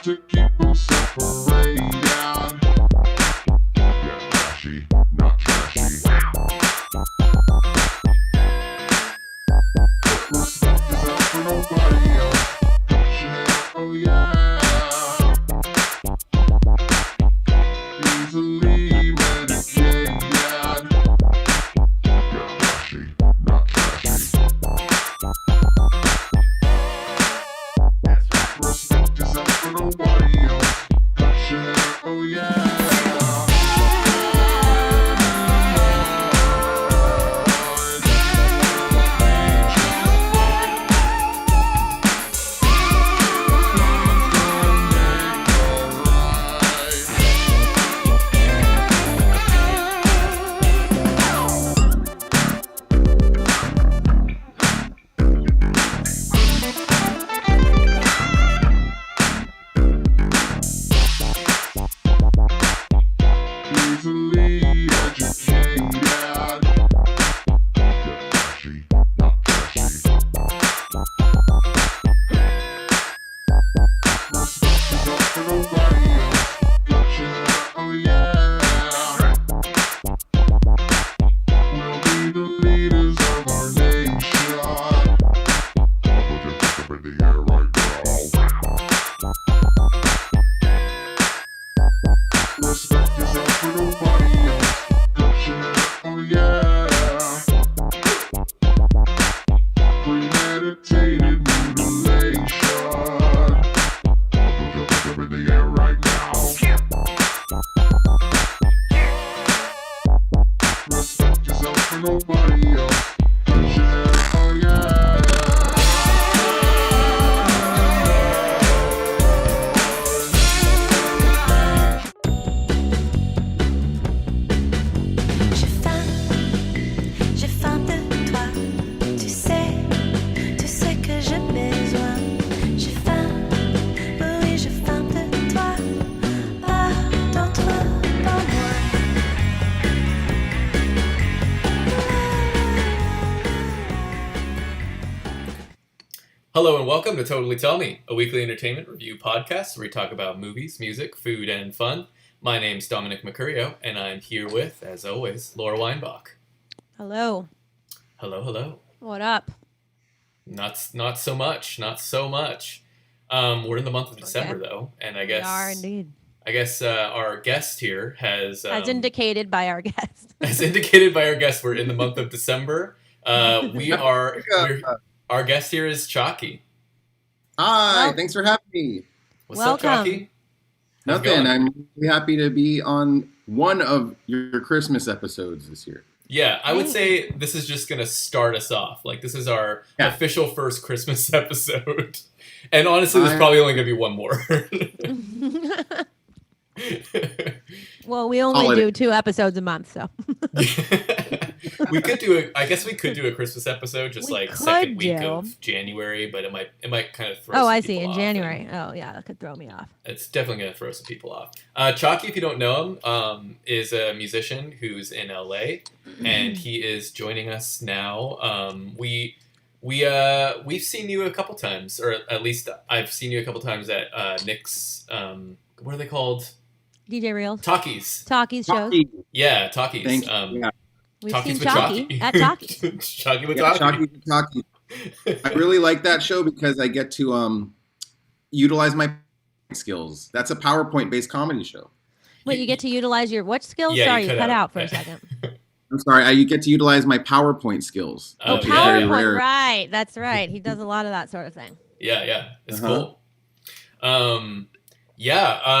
to keep them separated. Get trashy, not trashy. Respect is out for nobody else. Oh yeah. Easily medicated. Get trashy, not trashy. Respect is out for nobody else. Oh yeah. Easily educated. Get trashy, not trashy. Respect is out for nobody else. Oh yeah. We'll be the leaders of our nation. I'll put your fist up in the air right now. Respect is out for nobody else. Oh yeah. Premeditated mutilation. I'll put your fist up in the air right now. Respect is out for nobody else. Oh yeah. J'ai faim de toi, tu sais que j'ai besoin. J'ai faim, oui j'ai faim de toi, pas d'autre, pas moi. Hello and welcome to Totally Tell Me, a weekly entertainment review podcast where we talk about movies, music, food, and fun. My name's Dominic Mercurio, and I'm here with, as always, Laura Weinbach. Hello. Hello, hello. What up? Not so much. We're in the month of December though, and I guess We are indeed. Our guest here has As indicated by our guest. as indicated by our guest, we're in the month of December. Our guest here is Chaki. Hi, Well- thanks for having me. What's up, Welcome. Chaki? How's it Nothing. going? I'm really happy to be on one of your Christmas episodes this year. Yeah, I would say this is just going to start us off. Like, this is our Yeah. official first Christmas episode. And honestly, there's probably only going to be one more. Well, we only Holiday. do 2 episodes a month, so. We could do a Christmas episode just We like could second week do. of January, but it might kind of throw Oh, some I see. people In off. January. Oh, yeah, that could throw me off. It's definitely going to throw some people off. Chalky, if you don't know him, is a musician who's in LA, and he is joining us now. We've seen you a couple times, or at least I've seen you a couple times at Nick's. What are they called? DJ Reels. Talkies. Talkies shows. Chalky. Yeah, Talkies. Thank you. Yeah, We've Talkies seen with Chalky Chalky. at Talkies. Chalky with yeah, Talkie. Chalky. I really like that show because I get to utilize my skills. That's a PowerPoint-based comedy show. Wait, you get to utilize your what skills? Yeah, you Sorry, you cut cut out. out for a second. I'm sorry, you get to utilize my PowerPoint skills. Oh, which yeah. is very PowerPoint, rare. right. That's right. He does a lot of that sort of thing. Yeah, it's Uh-huh. cool.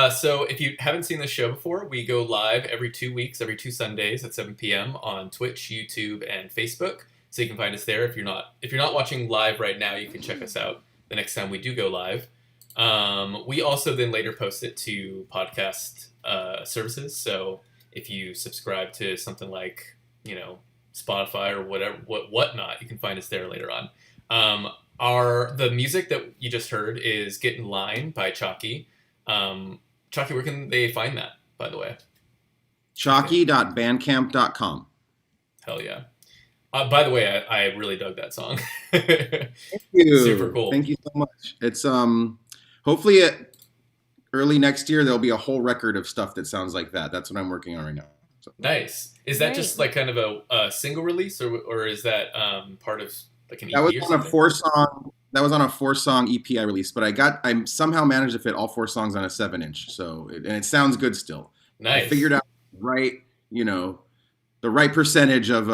So if you haven't seen the show before, we go live every 2 weeks, every 2 Sundays at 7 p.m. on Twitch, YouTube, and Facebook. So you can find us there. If you're not watching live right now, you can check us out the next time we do go live. We also then later post it to podcast services. So if you subscribe to something like Spotify or whatnot, you can find us there later on. The music that you just heard is "Get in Line" by Chaki. Chaki, where can they find that, by the way? Chaki.bandcamp.com. Hell yeah. By the way, I really dug that song. Thank you. Super cool. Thank you so much. It's hopefully it early next year there'll be a whole record of stuff that sounds like that. That's what I'm working on right now. So. Nice. Is that just Great. like kind of a single release, or is that part of like an That was EP or on a something? 4-song. That was on a 4-song EP I released, but I somehow managed to fit all 4 songs on a 7-inch. So and it sounds good still. I Nice. figured out right, the right percentage of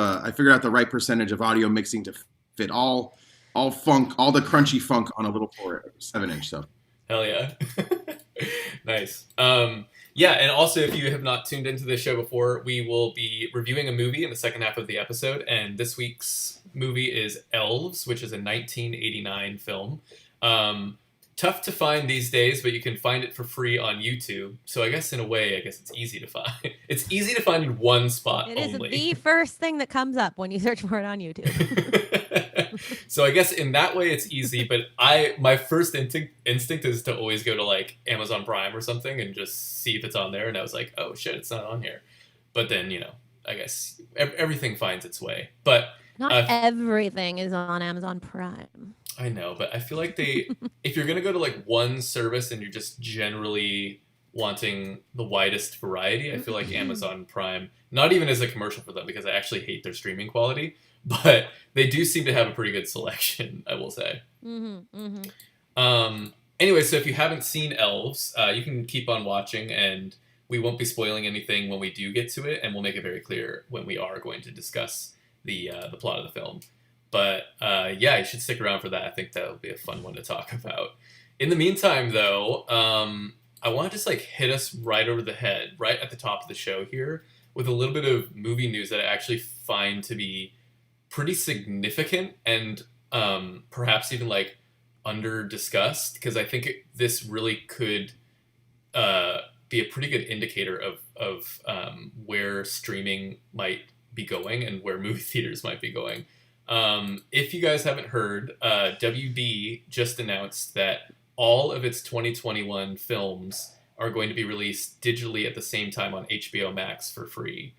audio mixing to fit all funk, all the crunchy funk on a little 7-inch. So Hell yeah. Nice. Yeah, and also if you have not tuned into this show before, we will be reviewing a movie in the second half of the episode, and this week's movie is Elves, which is a 1989 film. Tough to find these days, but you can find it for free on YouTube. So I guess in a way, it's easy to find. It's easy to find in one spot It is only. the first thing that comes up when you search for it on YouTube. So I guess in that way it's easy, but my first instinct is to always go to like Amazon Prime or something and just see if it's on there. And I was like, oh shit, it's not on here. But then, I guess everything finds its way. But Not everything is on Amazon Prime. I know, but I feel like if you're going to go to like one service and you're just generally wanting the widest variety, I feel like Amazon Prime, not even as a commercial for them because I actually hate their streaming quality, but they do seem to have a pretty good selection, I will say. Anyway, so if you haven't seen Elves, you can keep on watching, and we won't be spoiling anything when we do get to it, and we'll make it very clear when we are going to discuss the plot of the film. But yeah, you should stick around for that. I think that'll be a fun one to talk about. In the meantime, though, I want to just like hit us right over the head, right at the top of the show here, with a little bit of movie news that I actually find to be pretty significant and perhaps even like under discussed, because I think this really could be a pretty good indicator of where streaming might be going and where movie theaters might be going. If you guys haven't heard, WB just announced that all of its 2021 films are going to be released digitally at the same time on HBO Max for free.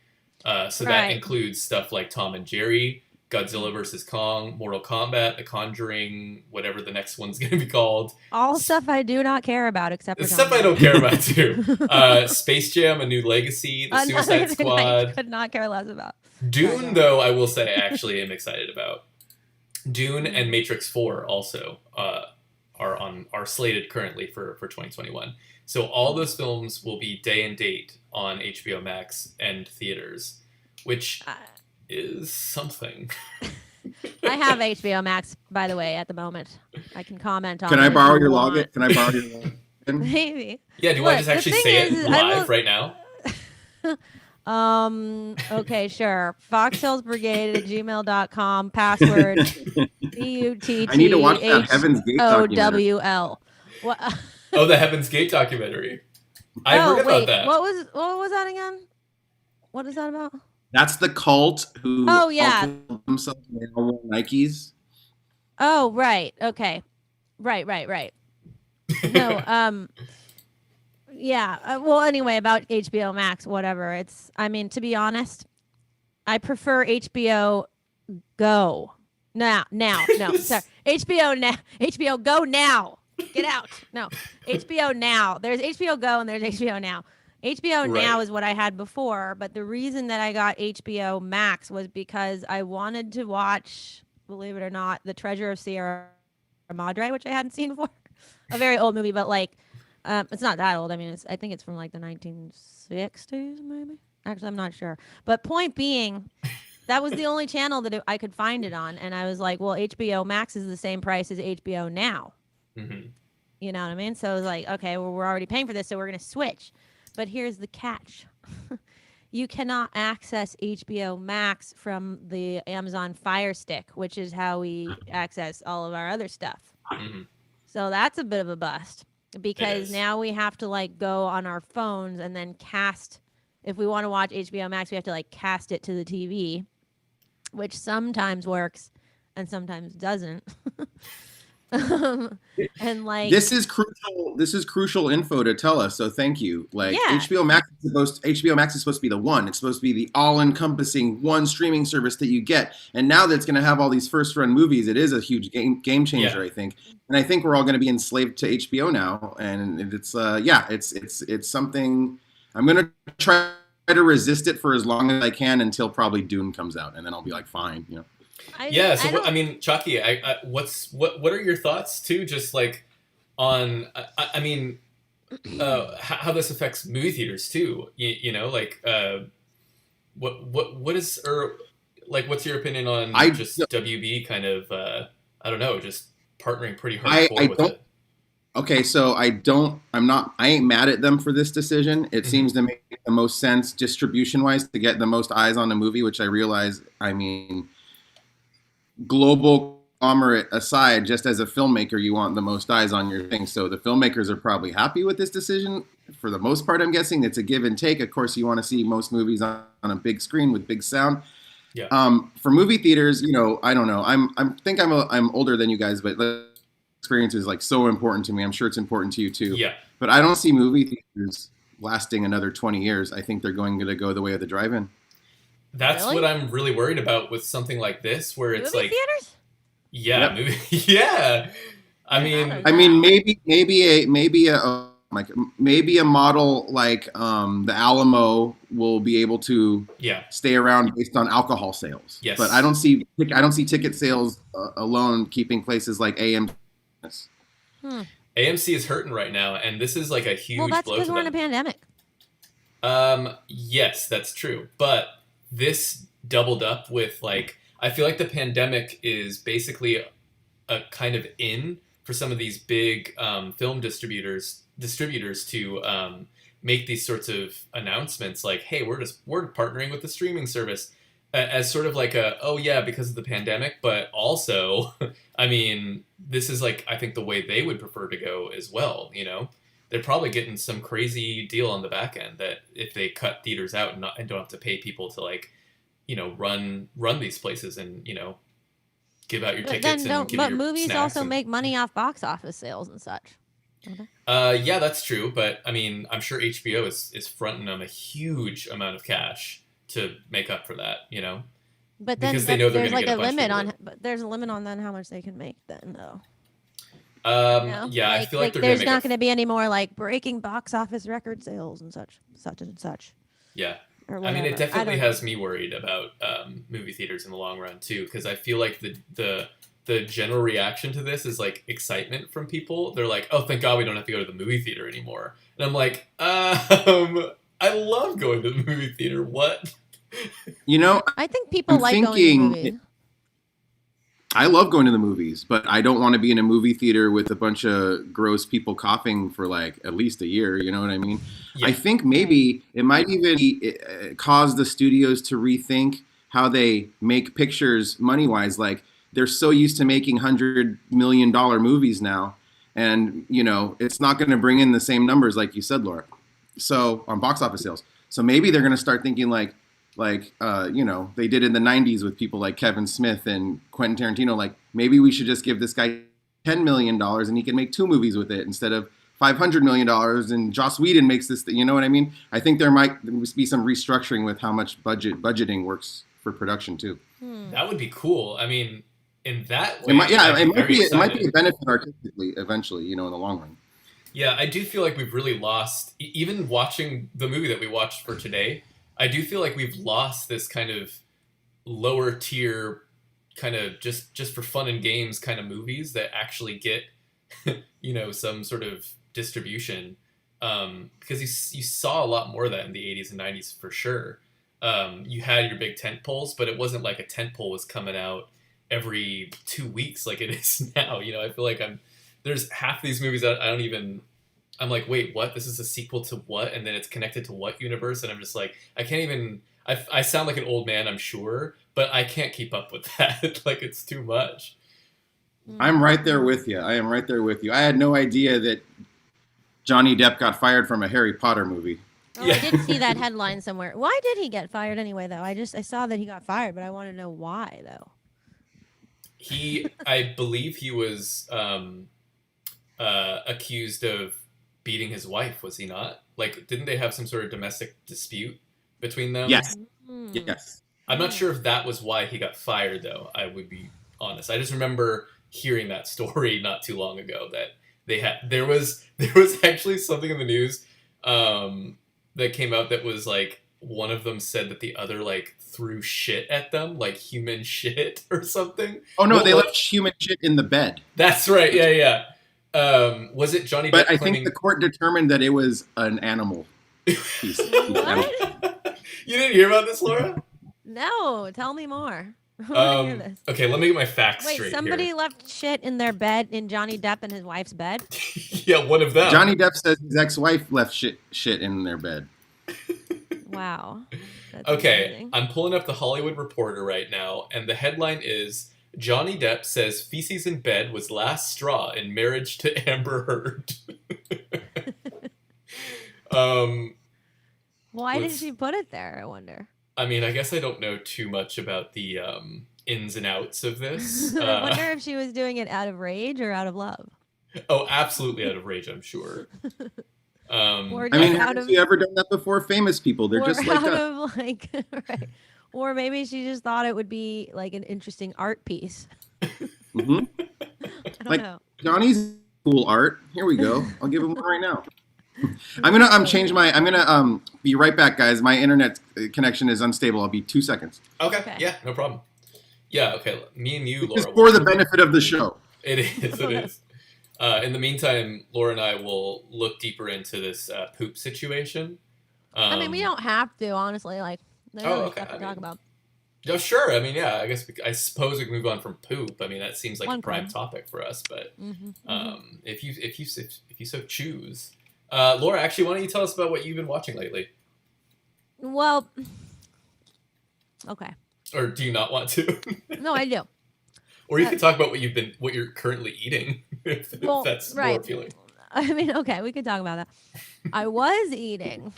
So that includes stuff like Tom and Jerry, Godzilla vs. Kong, Mortal Kombat, The Conjuring, whatever the next one's going to be called. All stuff I do not care about except for stuff I don't care about too. Space Jam: A New Legacy, The Suicide Squad. I could not care less about. Dune, though, I will say I actually am excited about. Dune and Matrix 4 also are slated currently for 2021. So all those films will be day and date on HBO Max and theaters, which is something. I have HBO Max, by the way, at the moment. I can comment on. Can it I if borrow you your want. login? Can I borrow your login? Maybe. Yeah, do you want to just actually say it live right now? Okay, sure. Foxhillsbrigade@gmail.com. Password BUTT. I need to watch that Heaven's Gate documentary. OWL. What? Oh, the Heaven's Gate documentary. I heard about that. What was that again? What is that about? That's the cult who Oh, yeah. all killed themselves and they all wore Nikes. Oh, right. Okay. Right. No, yeah. Well, anyway, about HBO Max, whatever. To be honest, I prefer HBO Go. No, sorry. HBO Go now. Get out. No, HBO Now. There's HBO Go and there's HBO Now. HBO Now is what I had before, but the reason that I got HBO Max was because I wanted to watch, believe it or not, The Treasure of Sierra Madre, which I hadn't seen before. A very old movie, but like, it's not that old. I mean, I think it's from like the 1960s, maybe. Actually, I'm not sure. But point being, that was the only channel that I could find it on, and I was like, well, HBO Max is the same price as HBO Now. Mm-hmm. You know what I mean? So I was like, okay, well, we're already paying for this, so we're going to switch. But here's the catch. You cannot access HBO Max from the Amazon Fire Stick, which is how we access all of our other stuff. Mm-hmm. So that's a bit of a bust because now we have to like go on our phones and then cast. If we want to watch HBO Max, we have to like cast it to the TV, which sometimes works and sometimes doesn't. And like, This is crucial. This is crucial info to tell us. So thank you. Like yeah, HBO Max is supposed to be the one. It's supposed to be the all-encompassing one streaming service that you get. And now that it's going to have all these first-run movies, it is a huge game changer, Yeah. I think. And I think we're all going to be enslaved to HBO now. And it's it's something I'm going to try to resist it for as long as I can until probably Dune comes out, and then I'll be like, fine, you know. Yeah. So I don't, I mean, Chaki, what are your thoughts too? Just like on, I mean, how this affects movie theaters too. You know, like what is or like what's your opinion on I just WB kind of I don't know, just partnering pretty I hardcore with don't. it. Okay, so I ain't mad at them for this decision. It Mhm. seems to make the most sense distribution wise to get the most eyes on the movie, which I realize, I mean, global conglomerate aside, just as a filmmaker, you want the most eyes on your thing. So the filmmakers are probably happy with this decision. For the most part, I'm guessing it's a give and take. Of course, you want to see most movies on a big screen with big sound. Yeah. For movie theaters, you know, I don't know. I'm older than you guys, but the experience is like so important to me. I'm sure it's important to you too. Yeah. But I don't see movie theaters lasting another 20 years. I think they're going to go the way of the drive-in. That's Really? what I'm really worried about with something like this, where it's movie like, theaters? yeah, Yep. movie, yeah. I mean, I mean, maybe a model like the Alamo will be able to yeah, stay around based on alcohol sales. Yes. But I don't see ticket sales alone keeping places like AM. AMC is hurting right now, and this is like a huge Well, that's blow because to we're in a them. pandemic. Yes, that's true. But this doubled up with like I feel like the pandemic is basically a kind of in for some of these big film distributors to make these sorts of announcements like, hey, we're partnering with the streaming service as sort of like a oh yeah because of the pandemic, but also I mean this is like I think the way they would prefer to go as well. You know, they're probably getting some crazy deal on the back end that if they cut theaters out and don't have to pay people to like run these places and give out your But tickets then and give but you your movies snacks also and make money off box office sales and such. Okay. yeah, that's true, but I mean I'm sure HBO is fronting them a huge amount of cash to make up for that, But then because they know they're there's going to like get a a bunch limit of on, people. but there's a limit on then how much they can make then though. Yeah, I feel like they're going there's to not make going to be any more like breaking box office record sales and such and such. yeah. Or I whatever. mean, it definitely don't know. has me worried about movie theaters in the long run too, because I feel like the general reaction to this is like excitement from people. They're like, "Oh, thank God we don't have to go to the movie theater anymore." And I'm like, I love going to the movie theater. What? You know, I think people I'm like going to the thinking- movies. I love going to the movies, but I don't want to be in a movie theater with a bunch of gross people coughing for like at least a year. You know what I mean? Yeah. I think maybe it might even cause the studios to rethink how they make pictures money wise. Like they're so used to making $100 million movies now, and it's not going to bring in the same numbers like you said, Laura. So on box office sales. So maybe they're going to start thinking like they did in the 90s with people like Kevin Smith and Quentin Tarantino. Like maybe we should just give this guy $10 million and he can make 2 movies with it instead of $500 million and Joss Whedon makes this, you know what I mean? I think there might be some restructuring with how much budgeting works for production too. That would be cool. I mean, in that way, It might, I'd it might very be excited. a benefit artistically eventually, in the long run. Yeah, I do feel like we've really lost, even watching the movie that we watched for today, I do feel like we've lost this kind of lower tier, kind of just for fun and games kind of movies that actually get, some sort of distribution. Because you saw a lot more of that in the 80s and 90s for sure. You had your big tent poles, but it wasn't like a tent pole was coming out every 2 weeks like it is now. I feel like there's half these movies that I'm like, wait, what? This is a sequel to what? And then it's connected to what universe? And I'm just like, I can't even, I sound like an old man, I'm sure, but I can't keep up with that. Like, it's too much. I'm right there with you. I am right there with you. I had no idea that Johnny Depp got fired from a Harry Potter movie. Oh, I did see that headline somewhere. Why did he get fired anyway, though? I saw that he got fired, but I want to know why, though. I believe he was accused of beating his wife. Was he not? Like, didn't they have some sort of domestic dispute between them? Yes, Mm. yes. I'm not sure if that was why he got fired, though. I would be honest. I just remember hearing that story not too long ago that there was actually something in the news that came out that was like one of them said that the other like threw shit at them, like human shit or something. Oh no, What they was- left human shit in the bed. That's right. Yeah, yeah. Was it Johnny But Depp I claiming? think the court determined that it was an animal piece. What? You didn't hear about this, Laura? No, tell me more. I want to hear this. Okay, let me get my facts Wait, straight somebody here. left shit in their bed, in Johnny Depp and his wife's bed? Yeah, one of them. Johnny Depp says his ex-wife left shit in their bed. Wow. That's Okay, amazing. I'm pulling up the Hollywood Reporter right now, and the headline is Johnny Depp says feces in bed was last straw in marriage to Amber Heard. Why did let's- she put it there, I wonder? I mean, I guess I don't know too much about the ins and outs of this. I wonder if she was doing it out of rage or out of love. Oh, absolutely out of rage, I'm sure. Or I mean, just out have of you ever done that before? Famous people, they're or just like out us. of like right. Or maybe she just thought it would be like an interesting art piece. Mhm. I don't Like- know. Johnny's cool art. Here we go. I'll give him one right now. I'm gonna be right back, guys. My internet connection is unstable. I'll be 2 seconds. Okay, yeah, no problem. Yeah, okay. Me and you, Laura. Just for the benefit of the show. It is. It is. In the meantime, Laura and I will look deeper into this poop situation. I mean, we don't have to, honestly. Like, there's other okay. stuff to I talk mean, about. Oh, sure. I mean, yeah. I suppose we can move on from poop. I mean, that seems like One a prime could. topic for us. But Mm-hmm. if you so choose, Laura, actually, why don't you tell us about what you've been watching lately? Well, okay. Or do you not want to? No, I do. Or you can talk about what you're currently eating, if Well, that's more right. appealing. I mean, okay, we could talk about that. I was eating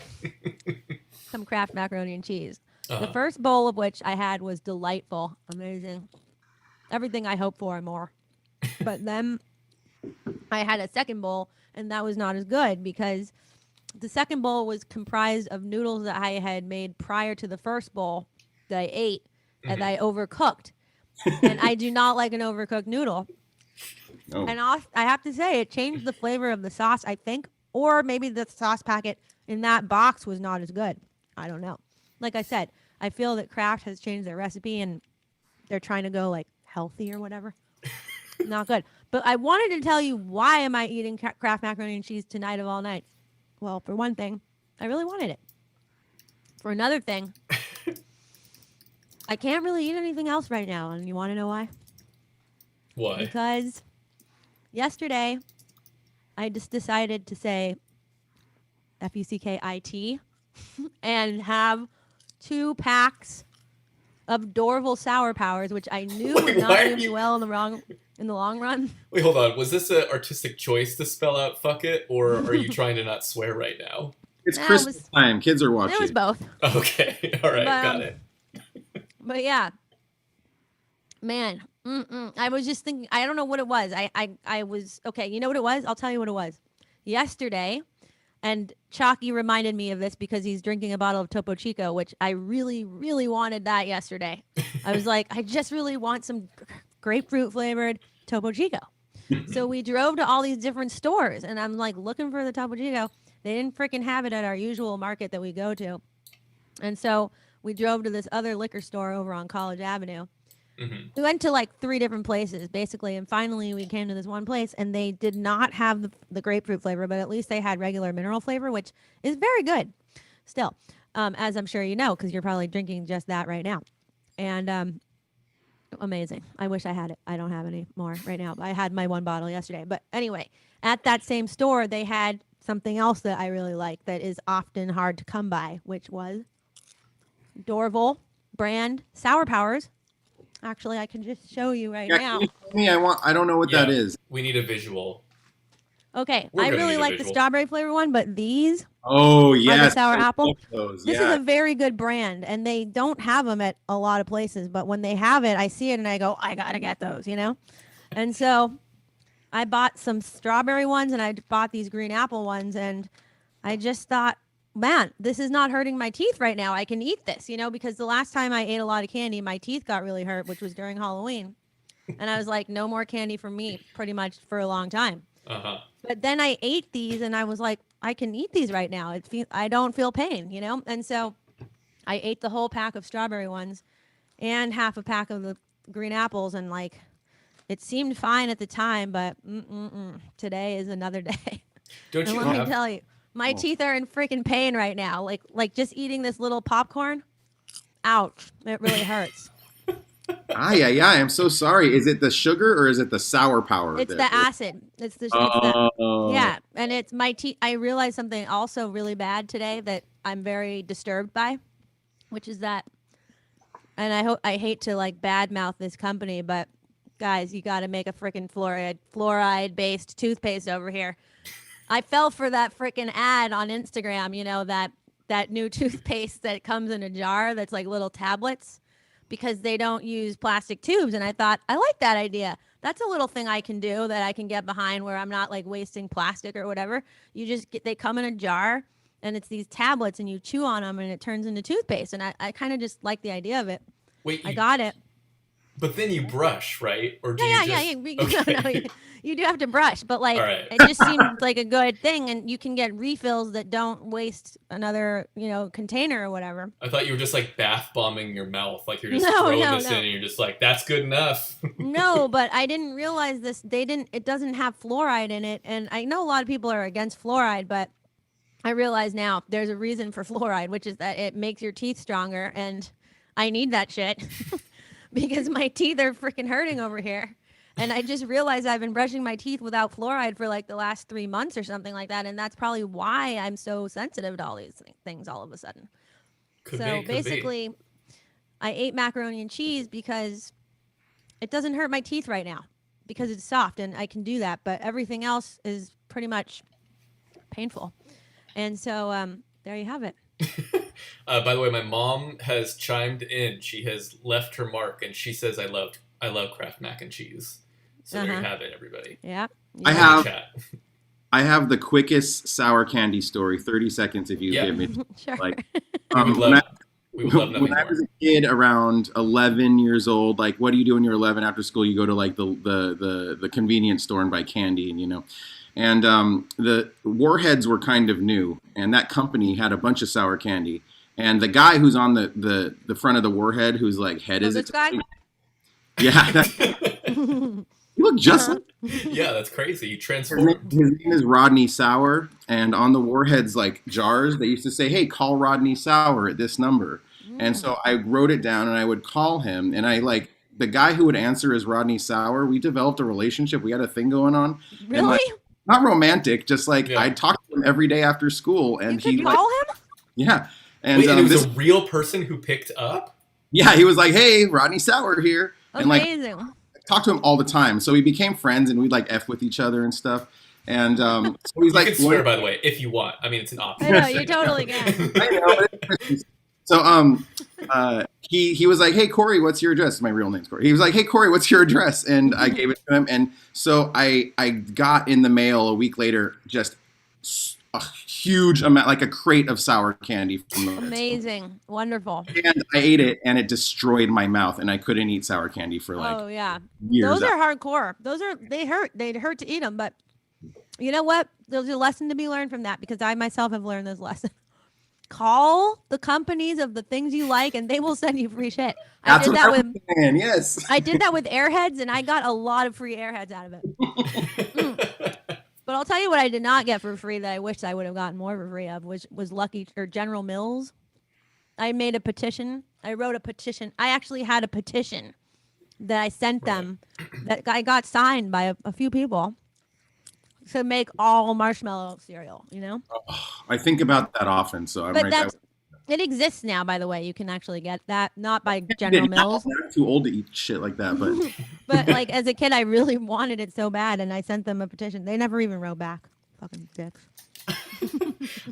some Kraft macaroni and cheese. The Uh-huh. first bowl of which I had was delightful, amazing, everything I hoped for and more. But then I had a second bowl, and that was not as good because the second bowl was comprised of noodles that I had made prior to the first bowl that I ate, and I overcooked. And I do not like an overcooked noodle. Oh. And I have to say, it changed the flavor of the sauce, I think. Or maybe the sauce packet in that box was not as good. I don't know. Like I said, I feel that Kraft has changed their recipe and they're trying to go like healthy or whatever. Not good. But I wanted to tell you, why am I eating Kraft macaroni and cheese tonight of all nights? Well, for one thing, I really wanted it. For another thing, I can't really eat anything else right now. And you want to know why? Why? Because yesterday, I just decided to say Fuckit and have 2 packs of Dorval Sour Powers, which I knew would not Why are do me you- well in the long run. Wait, hold on. Was this an artistic choice to spell out "fuck it," or are you trying to not swear right now? It's No, it Christmas was- time. Kids are watching. It was both. Okay, all right, got it. But yeah, man, I was just thinking. I don't know what it was. I was okay. You know what it was? I'll tell you what it was. Yesterday, and Chaki reminded me of this because he's drinking a bottle of Topo Chico, which I really, really wanted that yesterday. I was like, I just really want some grapefruit flavored Topo Chico. So we drove to all these different stores, and I'm like looking for the Topo Chico. They didn't freaking have it at our usual market that we go to, and so we drove to this other liquor store over on College Avenue. Mhm. We went to like 3 different places, basically, and finally we came to this one place, and they did not have the grapefruit flavor, but at least they had regular mineral flavor, which is very good still, as I'm sure you know, because you're probably drinking just that right now. And amazing. I wish I had it. I don't have any more right now. I had my 1 bottle yesterday. But anyway, at that same store, they had something else that I really like that is often hard to come by, which was Dorval brand Sour Powers. Actually, I can just show you right Yeah, now. can you tell me? I don't know what that Yeah. is. We need a visual. Okay, We're I gonna really need a like the visual. strawberry flavor one, but these Oh are the yes, sour I apple. love those. This Yeah. is a very good brand, and they don't have them at a lot of places. But when they have it, I see it and I go, I gotta get those, you know. And so I bought some strawberry ones, and I bought these green apple ones, and I just thought, man, this is not hurting my teeth right now. I can eat this, you know, because the last time I ate a lot of candy, my teeth got really hurt, which was during Halloween. And I was like, no more candy for me pretty much for a long time. Uh-huh. But then I ate these and I was like, I can eat these right now. I don't feel pain, you know? And so I ate the whole pack of strawberry ones and half a pack of the green apples, and like it seemed fine at the time, but today is another day. Don't And you let me have tell you, my teeth are in freaking pain right now. Like just eating this little popcorn. Ouch. It really hurts. Yeah. I'm so sorry. Is it the sugar or is it the sour power? It's the acid. It's the Oh. yeah, and it's my teeth. I realized something also really bad today that I'm very disturbed by, which is that, and I hate to like badmouth this company, but guys, you got to make a freaking fluoride based toothpaste over here. I fell for that freaking ad on Instagram. You know that new toothpaste that comes in a jar that's like little tablets, because they don't use plastic tubes. And I thought, I like that idea. That's a little thing I can do that I can get behind where I'm not like wasting plastic or whatever. They come in a jar and it's these tablets and you chew on them and it turns into toothpaste. And I kind of just like the idea of it. Wait, I got it. But then you brush, right? Or do Yeah, you yeah. just Okay. No, you do have to brush, but like All right. it just seemed like a good thing, and you can get refills that don't waste another, container or whatever. I thought you were just like bath bombing your mouth, like you're just No, throwing no, this no. in and you're just like, that's good enough. No, but I didn't realize this. It doesn't have fluoride in it, and I know a lot of people are against fluoride, but I realize now there's a reason for fluoride, which is that it makes your teeth stronger, and I need that shit because my teeth are freaking hurting over here. And I just realized I've been brushing my teeth without fluoride for like the last 3 months or something like that. And that's probably why I'm so sensitive to all these things all of a sudden. Could So be. basically, I ate macaroni and cheese because it doesn't hurt my teeth right now because it's soft and I can do that. But everything else is pretty much painful. And so there you have it. By the way, my mom has chimed in. She has left her mark, and she says, "I love Kraft mac and cheese." So there you have it, everybody. Yeah. I In the have chat. I have the quickest sour candy story. 30 seconds if you Yeah. give me. Sure. Like, We would love nothing when I more. was a kid around 11 years old, like, what do you do when you're 11 after school? You go to like the convenience store and buy candy, and the Warheads were kind of new, and that company had a bunch of sour candy. And the guy who's on the front of the Warhead, whose like head Oh, is this it? guy? Yeah, you look just like. Yeah, that's crazy. You His transformed. name is Rodney Sour, and on the Warheads like jars, they used to say, "Hey, call Rodney Sour at this number." And so I wrote it down, and I would call him, and I like the guy who would answer is Rodney Sour. We developed a relationship. We had a thing going on. Really? And, like, not romantic, just like Yeah. I'd talk to him every day after school, and You he could like, call him? yeah, and Wait, and it was this, a real person who picked up? yeah, he was like, "Hey, Rodney Sour here," and like Amazing. talk to him all the time. So we became friends, and we'd like f with each other and stuff. And so he's You like, can swear, by the way, if you want. I mean, it's an option. I know, you totally can. I know, but it's- so he was like, "Hey Corey, what's your address?" My real name's Corey. He was like, "Hey Corey, what's your address?" And I gave it to him. And so I got in the mail a week later just a huge amount, like a crate of sour candy from the Amazing. Wonderful. And I ate it, and it destroyed my mouth, and I couldn't eat sour candy for like Oh, yeah. years. Those are hardcore. They hurt. They'd hurt to eat them, but you know what? There's a lesson to be learned from that because I myself have learned this lesson. Call the companies of the things you like, and they will send you free shit. That's I did what that I with was saying. Yes. I did that with Airheads, and I got a lot of free Airheads out of it. But I'll tell you what I did not get for free that I wish I would have gotten more for free of, which was Lucky or General Mills. I made a petition. I wrote a petition. I actually had a petition that I sent them that I got signed by a few people to make all marshmallow cereal, I think about that often, so I'm But right there. It exists now, by the way. You can actually get that, not by I General didn't know. Mills. I'm too old to eat shit like that, but But like as a kid, I really wanted it so bad, and I sent them a petition. They never even wrote back. Fucking dicks.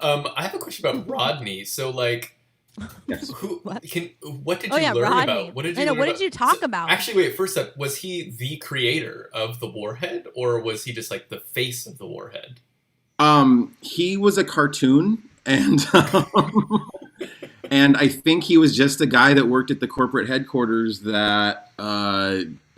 I have a question about Rodney. So like, yes. what did you Oh yeah, learn Rodney. about? What did I you know. learn What about? did you talk about? Actually, wait. First up, was he the creator of the warhead, or was he just like the face of the warhead? He was a cartoon, and and I think he was just a guy that worked at the corporate headquarters that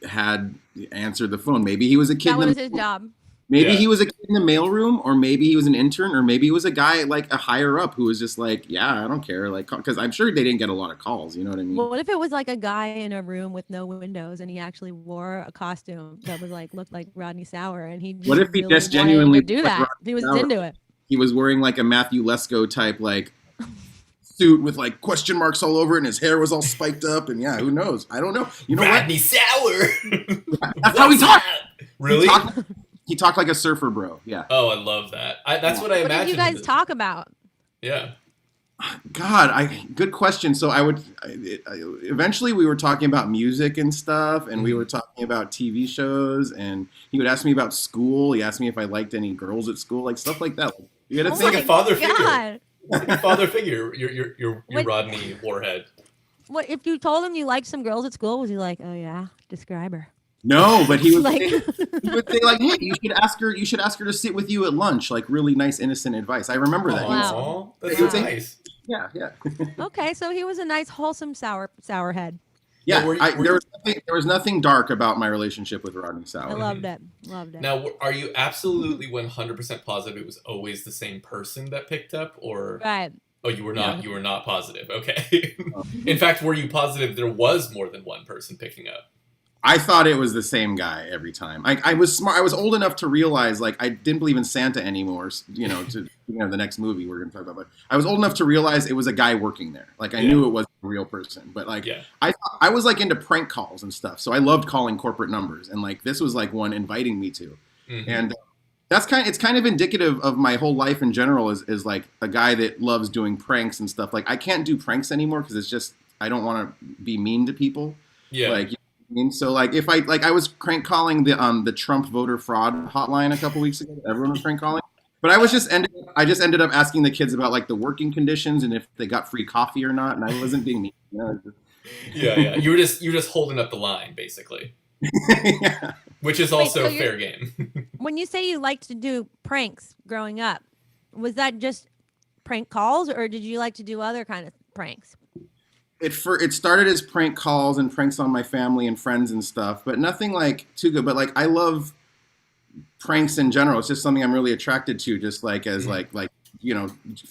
had answered the phone. Maybe he was a kid. That was his job. Maybe Yeah. he was a kid in the mailroom, or maybe he was an intern, or maybe he was a guy like a higher up who was just like, yeah, I don't care, like, because I'm sure they didn't get a lot of calls. You know what I mean? Well, what if it was like a guy in a room with no windows, and he actually wore a costume that was like looked like Rodney Sauer, and he just What if he really just wanted genuinely to do looked like that? Rodney He was Sauer? into it. He was wearing like a Matthew Lesko type like suit with like question marks all over it, and his hair was all spiked up, and yeah, who knows? I don't know. You know Rodney Sauer. That's how he talked. Really? He talked like a surfer bro. Yeah. Oh, I love that. That's what I What imagined. did you guys talk about? Yeah. God, good question. So eventually we were talking about music and stuff, and we were talking about TV shows, and he would ask me about school. He asked me if I liked any girls at school, like stuff like that. You gotta It's think like a father figure. God. It's like a father figure. Your What- Rodney Warhead. What if you told him you liked some girls at school? Was he like, oh yeah, describe her? No, but he would Like- he would say like, hey, you should ask her to sit with you at lunch, like really nice, innocent advice. I remember that. He would say- Aw, that's He would so say- nice. yeah. Okay, so he was a nice, wholesome sour head. Yeah, Now, were there was nothing dark about my relationship with Rodney Sauer. I loved it. Loved it. Now, are you absolutely 100% positive it was always the same person that picked up, or Right. oh, you were not? Yeah. You were not positive. Okay. In fact, were you positive there was more than one person picking up? I thought it was the same guy every time. I was smart. I was old enough to realize, like, I didn't believe in Santa anymore. The next movie we're going to talk about. But I was old enough to realize it was a guy working there. Like, I knew it was a real person. But like, Yeah. I was like into prank calls and stuff. So I loved calling corporate numbers, and like this was like one inviting me to. Mhm. And it's kind of indicative of my whole life in general. Is like a guy that loves doing pranks and stuff. Like I can't do pranks anymore because it's just I don't want to be mean to people. Yeah. Like, you know what I mean? So like if I was crank calling the Trump voter fraud hotline a couple weeks ago. Everyone was crank calling, but I just ended up asking the kids about like the working conditions and if they got free coffee or not, and I wasn't being mean. You know? Yeah. You were just holding up the line, basically, Yeah. which is Wait, also so you're- fair game. When you say you liked to do pranks growing up, was that just prank calls, or did you like to do other kind of pranks? It started as prank calls and pranks on my family and friends and stuff, but nothing like too good. But like I love pranks in general. It's just something I'm really attracted to. Just like as like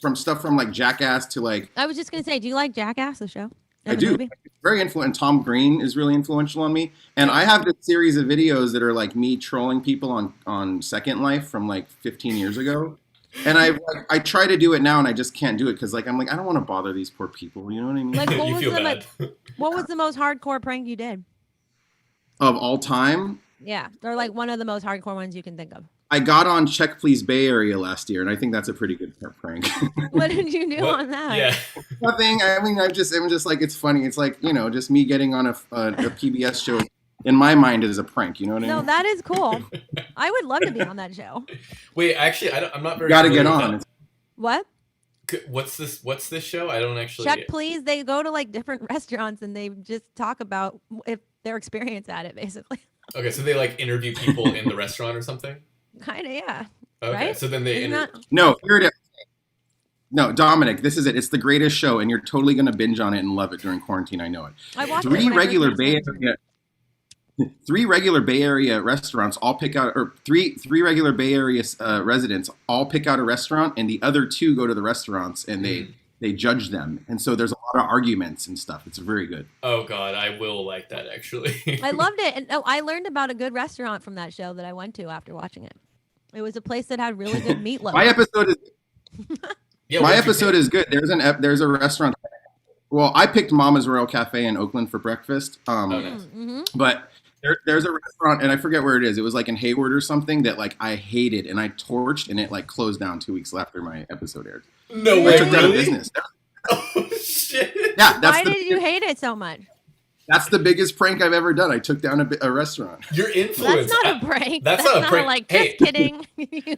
from stuff from like Jackass to like I was just gonna say, do you like Jackass, the show? I The do. movie? Very influential. Tom Green is really influential on me. And I have this series of videos that are like me trolling people on Second Life from like 15 years ago. And I try to do it now and I just can't do it because like I'm like I don't want to bother these poor people. You know what I mean? Like, what You was feel the bad. What was the most hardcore prank you did? Of all time, Yeah, or like one of the most hardcore ones you can think of. I got on Check Please Bay Area last year, and I think that's a pretty good prank. What did you do What? on that? Yeah. Nothing. I mean, I'm just like it's funny. It's like just me getting on a PBS show. In my mind, is a prank. You know what I No, mean? that is cool. I would love to be on that show. Wait, actually, I'm not very. Got to familiar get with on. that. What? What's this show? I don't actually. Check please. They go to like different restaurants and they just talk about if their experience at it, basically. Okay, so they like interview people in the restaurant or something. Kind of, yeah. Okay, Right? so then they Isn't interview. that- No, here it is. No, Dominic, this is it. It's the greatest show, and you're totally gonna binge on it and love it during quarantine. I know it. I watched it Three when I regular first Bay started. Area. Three regular Bay Area restaurants all pick out, or three regular Bay Area residents all pick out a restaurant, and the other two go to the restaurants and they judge them, and so there's a lot of arguments and stuff. It's very good. Oh God, I will like that actually. I loved it. And I learned about a good restaurant from that show that I went to after watching it. It was a place that had really good meatloaf. My episode is Yeah, my what'd you episode pick? is good. There's a restaurant. Well, I picked Mama's Royal Cafe in Oakland for breakfast. Oh, nice. Mm-hmm. But there's a restaurant, and I forget where it is. It was like in Hayward or something that like I hated, and I torched, and it like closed down 2 weeks after my episode aired. No They way, took it out of really? business. Oh, shit. Yeah, Why did you hate it so much? that's the biggest prank I've ever done. I took down a restaurant. Your That's influence. not a prank. That's not a prank. Like, Hey. just kidding. You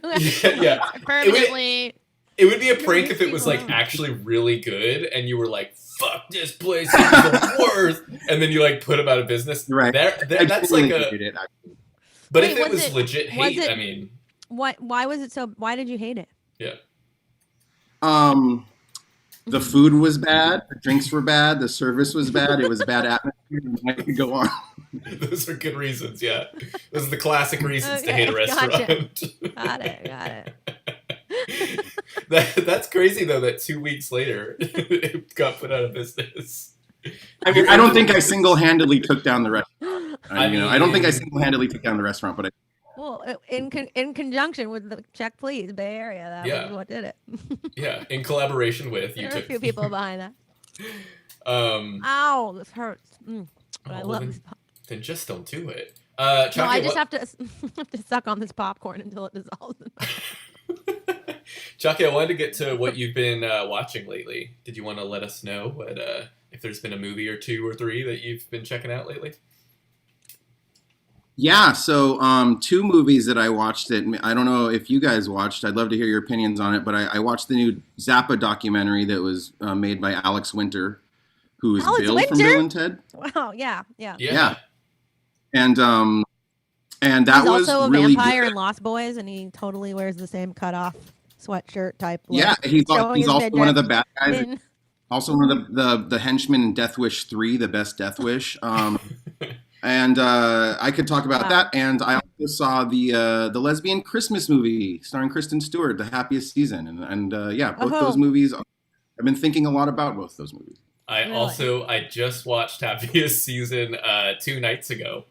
Yeah. permanently. It would be a prank leave if it was people like alone. actually really good, and you were like, "Fuck this place, it's the worst," and then you like put them out of business. Right. That's like a. hated it, actually. But Wait, if it was was it- legit was hate, it- I mean, Why was it so? Why did you hate it? yeah. The food was bad, the drinks were bad, the service was bad, it was a bad atmosphere, and I could go on. Those are good reasons, yeah. Those are the classic reasons to Okay, hate a gotcha. restaurant. Got it. That's crazy though. That 2 weeks later, it got put out of business. I mean, I don't think I single-handedly took down the restaurant. I I don't think I mean- single-handedly took down the restaurant, but Well, in conjunction with the Check Please Bay Area, that Yeah. was what did it. Yeah, in collaboration with you There are a took. few people behind that. Um, Ow, this hurts. But I Oh, love then- this. then just don't do it. No, Chaki, I just what- have to have to suck on this popcorn until it dissolves. Chaki, I wanted to get to what you've been watching lately. Did you want to let us know what if there's been a movie or two or three that you've been checking out lately? yeah. So, two movies that I watched that I don't know if you guys watched. I'd love to hear your opinions on it. But I watched the new Zappa documentary that was made by Alex Winter, who is Alex Bill from Winter? Bill and Ted. Wow, yeah. Yeah. And that He's was also a really vampire good. in Lost Boys, and he totally wears the same cutoff sweatshirt type. Look, Yeah, he's showing his also one of the midriff bad guys. in- Also one of the henchmen in Death Wish 3, the best Death Wish. And I could talk about Wow. that. And I also saw the lesbian Christmas movie starring Kristen Stewart, The Happiest Season. And yeah, both Oh. those movies. I've been thinking a lot about both those movies. I just watched Happiest Season 2 nights ago.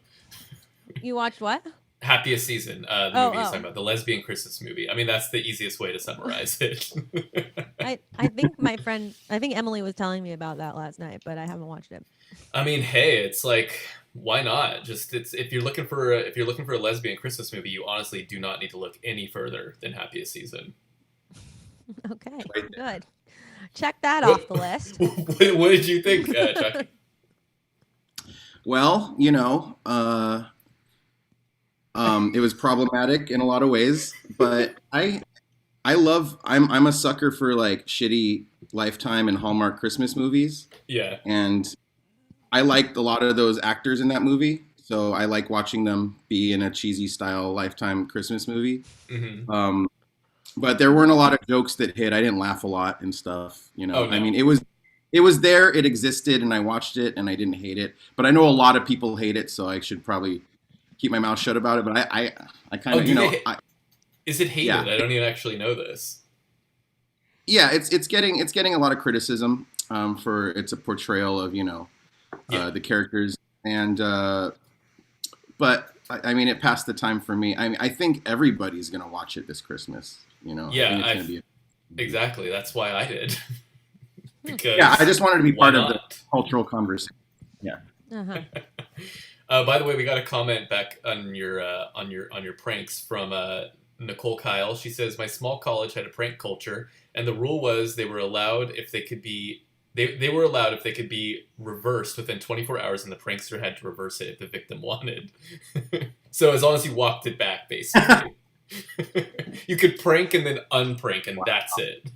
You watched what? Happiest Season, the Oh, movie you're oh. talking about, the lesbian Christmas movie. I mean, that's the easiest way to summarize it. I think I think Emily was telling me about that last night, but I haven't watched it. I mean, hey, it's like, why not? Just if you're looking for a lesbian Christmas movie, you honestly do not need to look any further than Happiest Season. Okay, Right good. Check that What- off the list. What did you think, Chucky? Well, it was problematic in a lot of ways, but I'm a sucker for like shitty Lifetime and Hallmark Christmas movies. Yeah, And I liked a lot of those actors in that movie, so I like watching them be in a cheesy style Lifetime Christmas movie. hmm But there weren't a lot of jokes that hit. I didn't laugh a lot and stuff. Oh, no. I mean, it was there, it existed, and I watched it, and I didn't hate it. But I know a lot of people hate it, so I should probably keep my mouth shut about it. But I kind Oh, of, do they I, Is it hated? Yeah. I don't even actually know this. yeah, it's getting a lot of criticism for its a portrayal of Yeah. the characters, and but I mean it passed the time for me. I think everybody's gonna watch it this Christmas. I Yeah, think it's gonna be Exactly. That's why I did. Because yeah. I just wanted to be why part of the not? cultural conversation. Uh-huh. By the way, we got a comment back on your pranks from Nicole Kyle. She says, "My small college had a prank culture, and the rule was they were allowed if they could be they were allowed if they could be reversed within 24 hours, and the prankster had to reverse it if the victim wanted. So as long as you walked it back, basically, you could prank and then unprank, and that's it."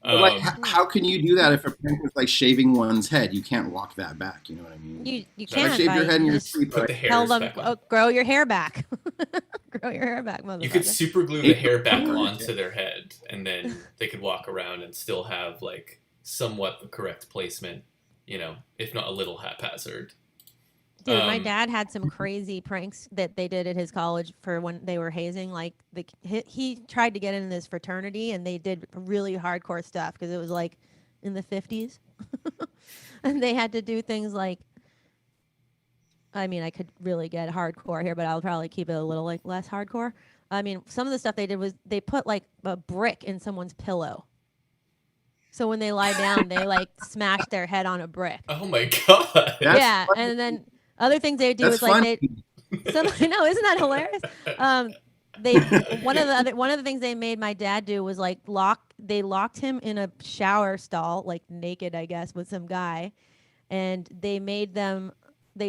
But, like, how can you do that if a prank is like shaving one's head? You can't walk that back. You know what I mean? You So I can't shaved your head in your just sleep. Put but the tell hairs them, back on. oh, grow your hair back. Grow your hair back, motherfucker. You could super glue the hair back onto their head, and then they could walk around and still have like somewhat the correct placement, if not a little haphazard. Dude, my Um, dad had some crazy pranks that they did at his college for when they were hazing. Like he tried to get in this fraternity, and they did really hardcore stuff because it was like in the 50s, and they had to do things like. I mean, I could really get hardcore here, but I'll probably keep it a little like less hardcore. I mean, some of the stuff they did was they put like a brick in someone's pillow. So when they lie down, they like smash their head on a brick. Oh my god! That's yeah, funny. and then other things they would do That's is like funny. they. Some, no, isn't that hilarious? they one of the things they made my dad do was like locked him in a shower stall, like naked, I guess, with some guy, and they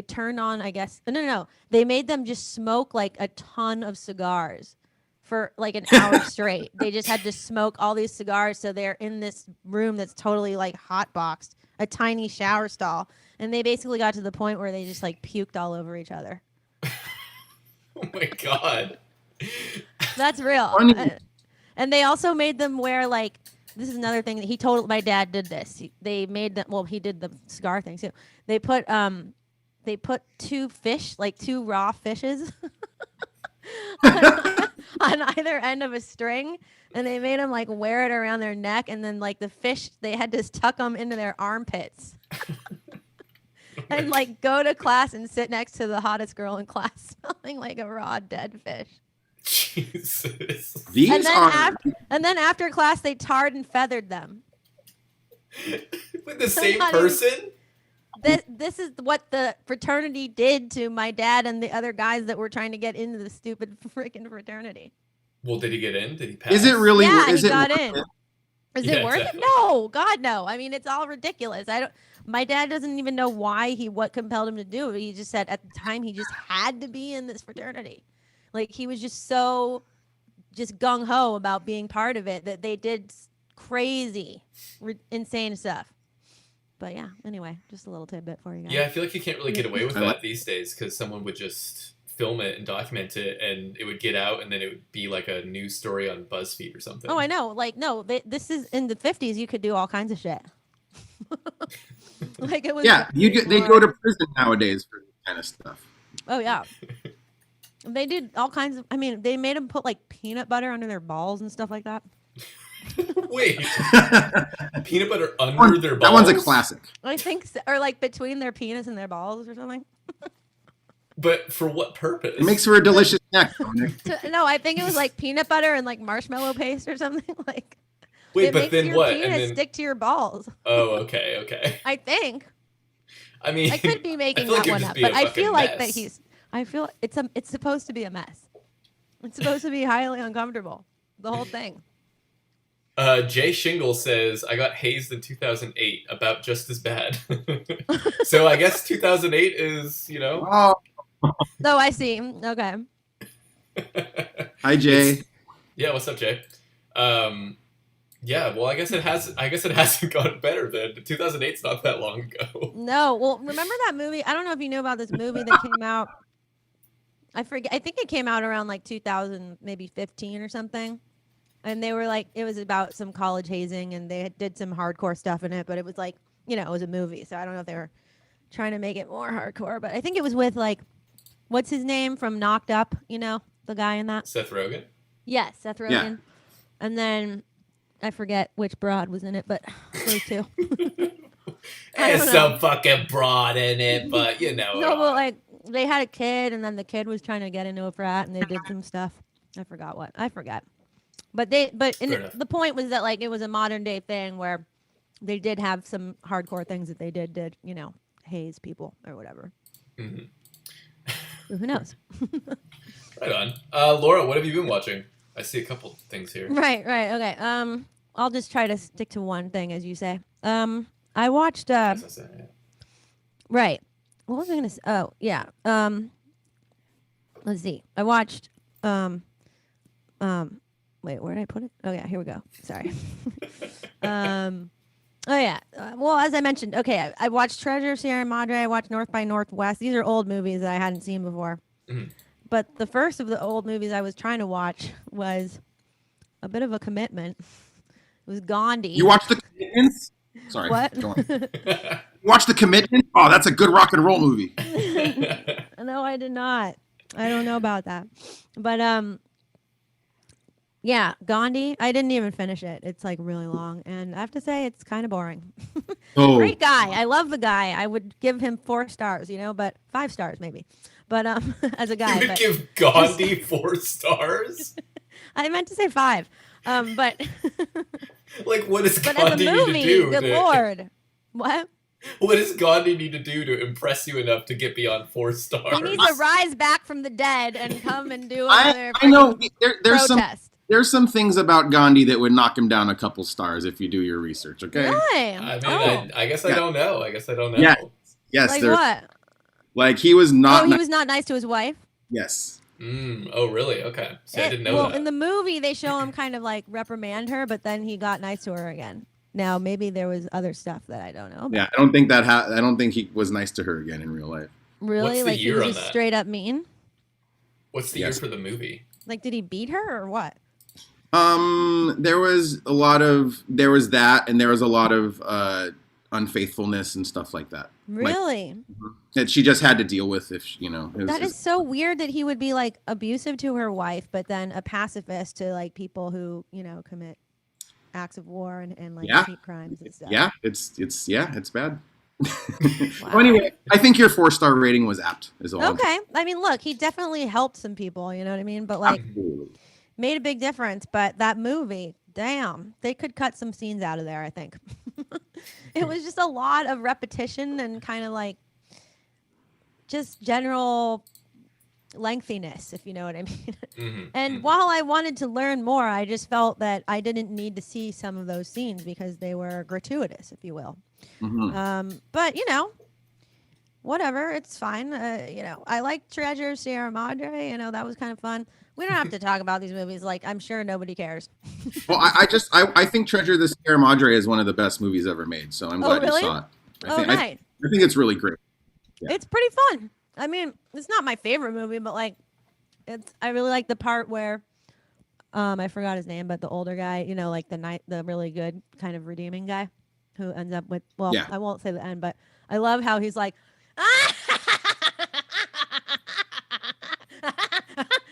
turned on, I guess, no, they made them just smoke like a ton of cigars for like an hour straight. They just had to smoke all these cigars, so they're in this room that's totally like hot boxed, a tiny shower stall, and they basically got to the point where they just like puked all over each other. Oh my god. That's real. Funny. And they also made them wear like, this is another thing that he told my dad did this. They made them, well, he did the cigar thing too. They put two raw fishes on either end of a string, and they made them like wear it around their neck, and then like the fish, they had to tuck them into their armpits. And like go to class and sit next to the hottest girl in class smelling like a raw dead fish. Jesus. These And then after class they tarred and feathered them. With the same person? This is what the fraternity did to my dad and the other guys that were trying to get into the stupid freaking fraternity. Well, did he get in? Did he pass? Is it really? Yeah, is he it got worth in. it? Is Yeah, it worth exactly. it? No, God, no. I mean, it's all ridiculous. My dad doesn't even know what compelled him to do it. He just said at the time he just had to be in this fraternity. Like he was just so gung ho about being part of it that they did crazy, insane stuff. But yeah, anyway, just a little tidbit for you guys. Yeah, I feel like you can't really get away with I like- that these days because someone would just film it and document it and it would get out and then it would be like a news story on BuzzFeed or something. Oh, I know. Like, no, this is in the 50s. You could do all kinds of shit. Like it was. Yeah, they go to prison nowadays for this kind of stuff. Oh yeah. They did all kinds of. I mean, they made them put like peanut butter under their balls and stuff like that. Wait, peanut butter under their balls? That one's a classic. I think, so, or like between their penis and their balls or something. But for what purpose? It makes for a delicious snack, Dominic. No, I think it was like peanut butter and like marshmallow paste or something. Like. Wait, it but makes then your what? Penis And then stick to your balls. oh, okay. I think. I mean, I could be making feel like that it would one just up, be but a I fucking feel like that mess. I feel it's supposed to be a mess. It's supposed to be highly uncomfortable. The whole thing. Jay Shingle says, I got hazed in 2008, about just as bad. So I guess 2008 is, Oh, Oh, I see. Okay. hi Jay. Yeah, what's up, Jay? Yeah, well, I guess it hasn't gotten better then. 2008's not that long ago. No, well, remember that movie? I don't know if you knew about this movie that came out. I forget. I think it came out around like 2000, maybe 15 or something. And they were like, it was about some college hazing, and they did some hardcore stuff in it. But it was like, it was a movie, so I don't know if they were trying to make it more hardcore. But I think it was with like, what's his name from Knocked Up? The guy in that. Seth Rogen? Yes, Seth Rogen. Yeah. And then I forget which broad was in it, but those two. There's don't some fucking broad in it, but No, but like they had a kid, and then the kid was trying to get into a frat, and they did some stuff. I forgot what. I forgot. But Fair enough. the point was that like it was a modern day thing where they did have some hardcore things that they did haze people or whatever. Mm-hmm. So who knows? Right on. Laura, what have you been watching? I see a couple things here. Right. Okay. I'll just try to stick to one thing, as you say. I watched. Yes, I said, yeah. Right. What was I gonna say? Oh, yeah. Let's see. I watched. Wait, where did I put it? Oh yeah, here we go. Sorry. Oh yeah. Well, as I mentioned, okay, I watched Treasure of Sierra Madre. I watched North by Northwest. These are old movies that I hadn't seen before. Mhm. But the first of the old movies I was trying to watch was a bit of a commitment. It was Gandhi. You watch The Commitments? Sorry. What? Go on. You watch The Commitment? Oh, that's a good rock and roll movie. No, I did not. I don't know about that. But yeah, Gandhi. I didn't even finish it. It's like really long, and I have to say it's kind of boring. Oh, Great guy. I love the guy. I would give him 4 stars, but 5 stars maybe. But as a guy, You would but give Gandhi 4 stars? I meant to say 5. But Like, what does but as a Gandhi need movie, to do? good lord, what? What does Gandhi need to do to impress you enough to get beyond 4 stars? He needs to rise back from the dead and come and do I another I know freaking there's protest. some things about Gandhi that would knock him down a couple stars if you do your research. Okay. Really? I mean, Oh. I guess I don't know. I guess I don't know. Yeah. Yes. Like there's what? like he was not. Oh, he nice- was not nice to his wife? Yes. Oh, really? Okay. So I didn't know well, that. in the movie, they show him kind of like reprimand her, but then he got nice to her again. Now, maybe there was other stuff that I don't know about. Yeah. I don't think that. I don't think he was nice to her again in real life. Really? What's the Like he year was on just that? straight up mean? What's the Yes. year for the movie? Like, did he beat her or what? There was that, and there was a lot of unfaithfulness and stuff like that. Really? That she just had to deal with if you know. It was That is just- so weird that he would be like abusive to her wife, but then a pacifist to like people who, commit acts of war and like Yeah. hate crimes and stuff. Yeah, it's bad. Wow. Well, anyway, I think your 4-star rating was apt. Is all. I'm Okay. I mean, look, he definitely helped some people, you know what I mean? But like Absolutely. made a big difference. But that movie, damn, they could cut some scenes out of there, I think. It was just a lot of repetition and kind of like just general lengthiness, if you know what I mean. And while I wanted to learn more, I just felt that I didn't need to see some of those scenes because they were gratuitous, if you will. But whatever, it's fine. I like Treasure Sierra Madre. That was kind of fun. We don't have to talk about these movies. Like, I'm sure nobody cares. Well, I think Treasure of the Sierra Madre is one of the best movies ever made. So I'm glad really? you saw it. Right. I think it's really great. Yeah. It's pretty fun. I mean, it's not my favorite movie, but like, I really like the part where, I forgot his name, but the older guy, like the really good kind of redeeming guy, who ends up with. Well, Yeah. I won't say the end, but I love how he's like,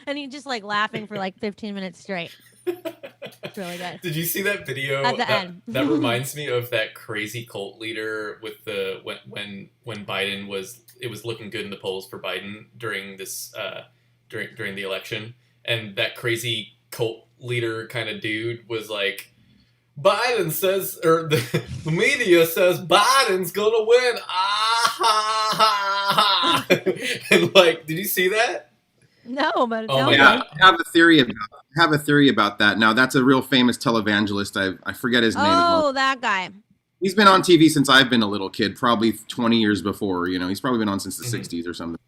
and he's just like laughing for like 15 minutes straight. It's really good. Did you see that video? At the end. That reminds me of that crazy cult leader with the when Biden was looking good in the polls for Biden during this during the election, and that crazy cult leader kind of dude was like, Biden says, or the media says Biden's gonna win. Ah ha ha ha. And like, did you see that? No, but it Oh sounds my good. God. I have a theory about that. Now that's a real famous televangelist. I forget his name. Oh, that guy. He's been on TV since I've been a little kid, probably 20 years before. He's probably been on since the 60s or something.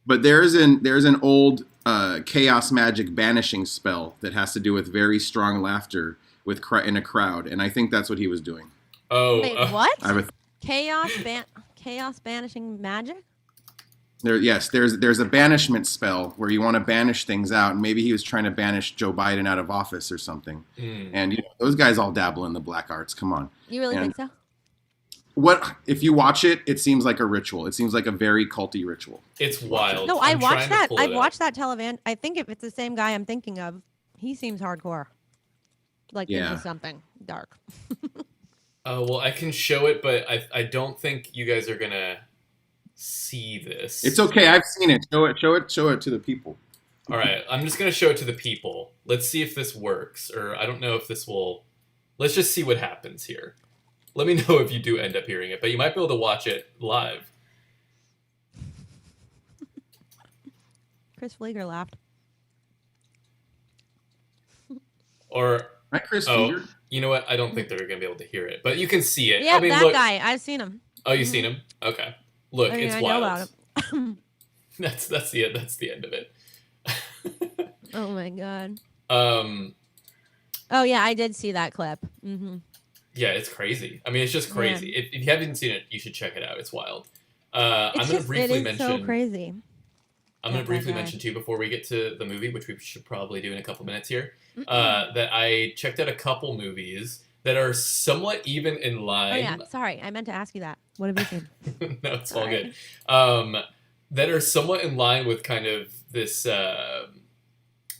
But there's an old chaos magic banishing spell that has to do with very strong laughter in a crowd, and I think that's what he was doing. Oh, Wait, what? I have a Chaos banishing magic? there's a banishment spell where you want to banish things out, and maybe he was trying to banish Joe Biden out of office or something. And those guys all dabble in the black arts. Come on. You really And think so? What if you watch it? It seems like a ritual. It seems like a very culty ritual. it's wild. No, I I'm watched trying to that. pull I it up. watched that televan. I think if it's the same guy I'm thinking of, he seems hardcore. Like Yeah. into something dark. Well, I can show it, but I don't think you guys are gonna see this. It's okay. I've seen it. Show it to the people. All right, I'm just gonna show it to the people. Let's see if this works, or I don't know if this will. Let's just see what happens here. Let me know if you do end up hearing it, but you might be able to watch it live. Chris Fleeger laughed. Or Right, Chris? oh, Finger? you know what? I don't think they're gonna be able to hear it, but you can see it. Yeah, I mean, that look. guy. I've seen him. Oh, you've seen him? Okay. Look, I mean, it's I wild. know about him. That's the end. That's the end of it. Oh my god. Um. Oh yeah, I did see that clip. Mm-hmm. Yeah, it's crazy. I mean, it's just crazy. If you haven't seen it, you should check it out. It's wild. I'm going to briefly it is mention. so crazy. I'm going to briefly Okay. mention too before we get to the movie, which we should probably do in a couple minutes here. That I checked out a couple movies that are somewhat even in Oh line. yeah, sorry, I meant to ask you that. What have you seen? No, it's all Sorry. good. That are somewhat in line with kind of this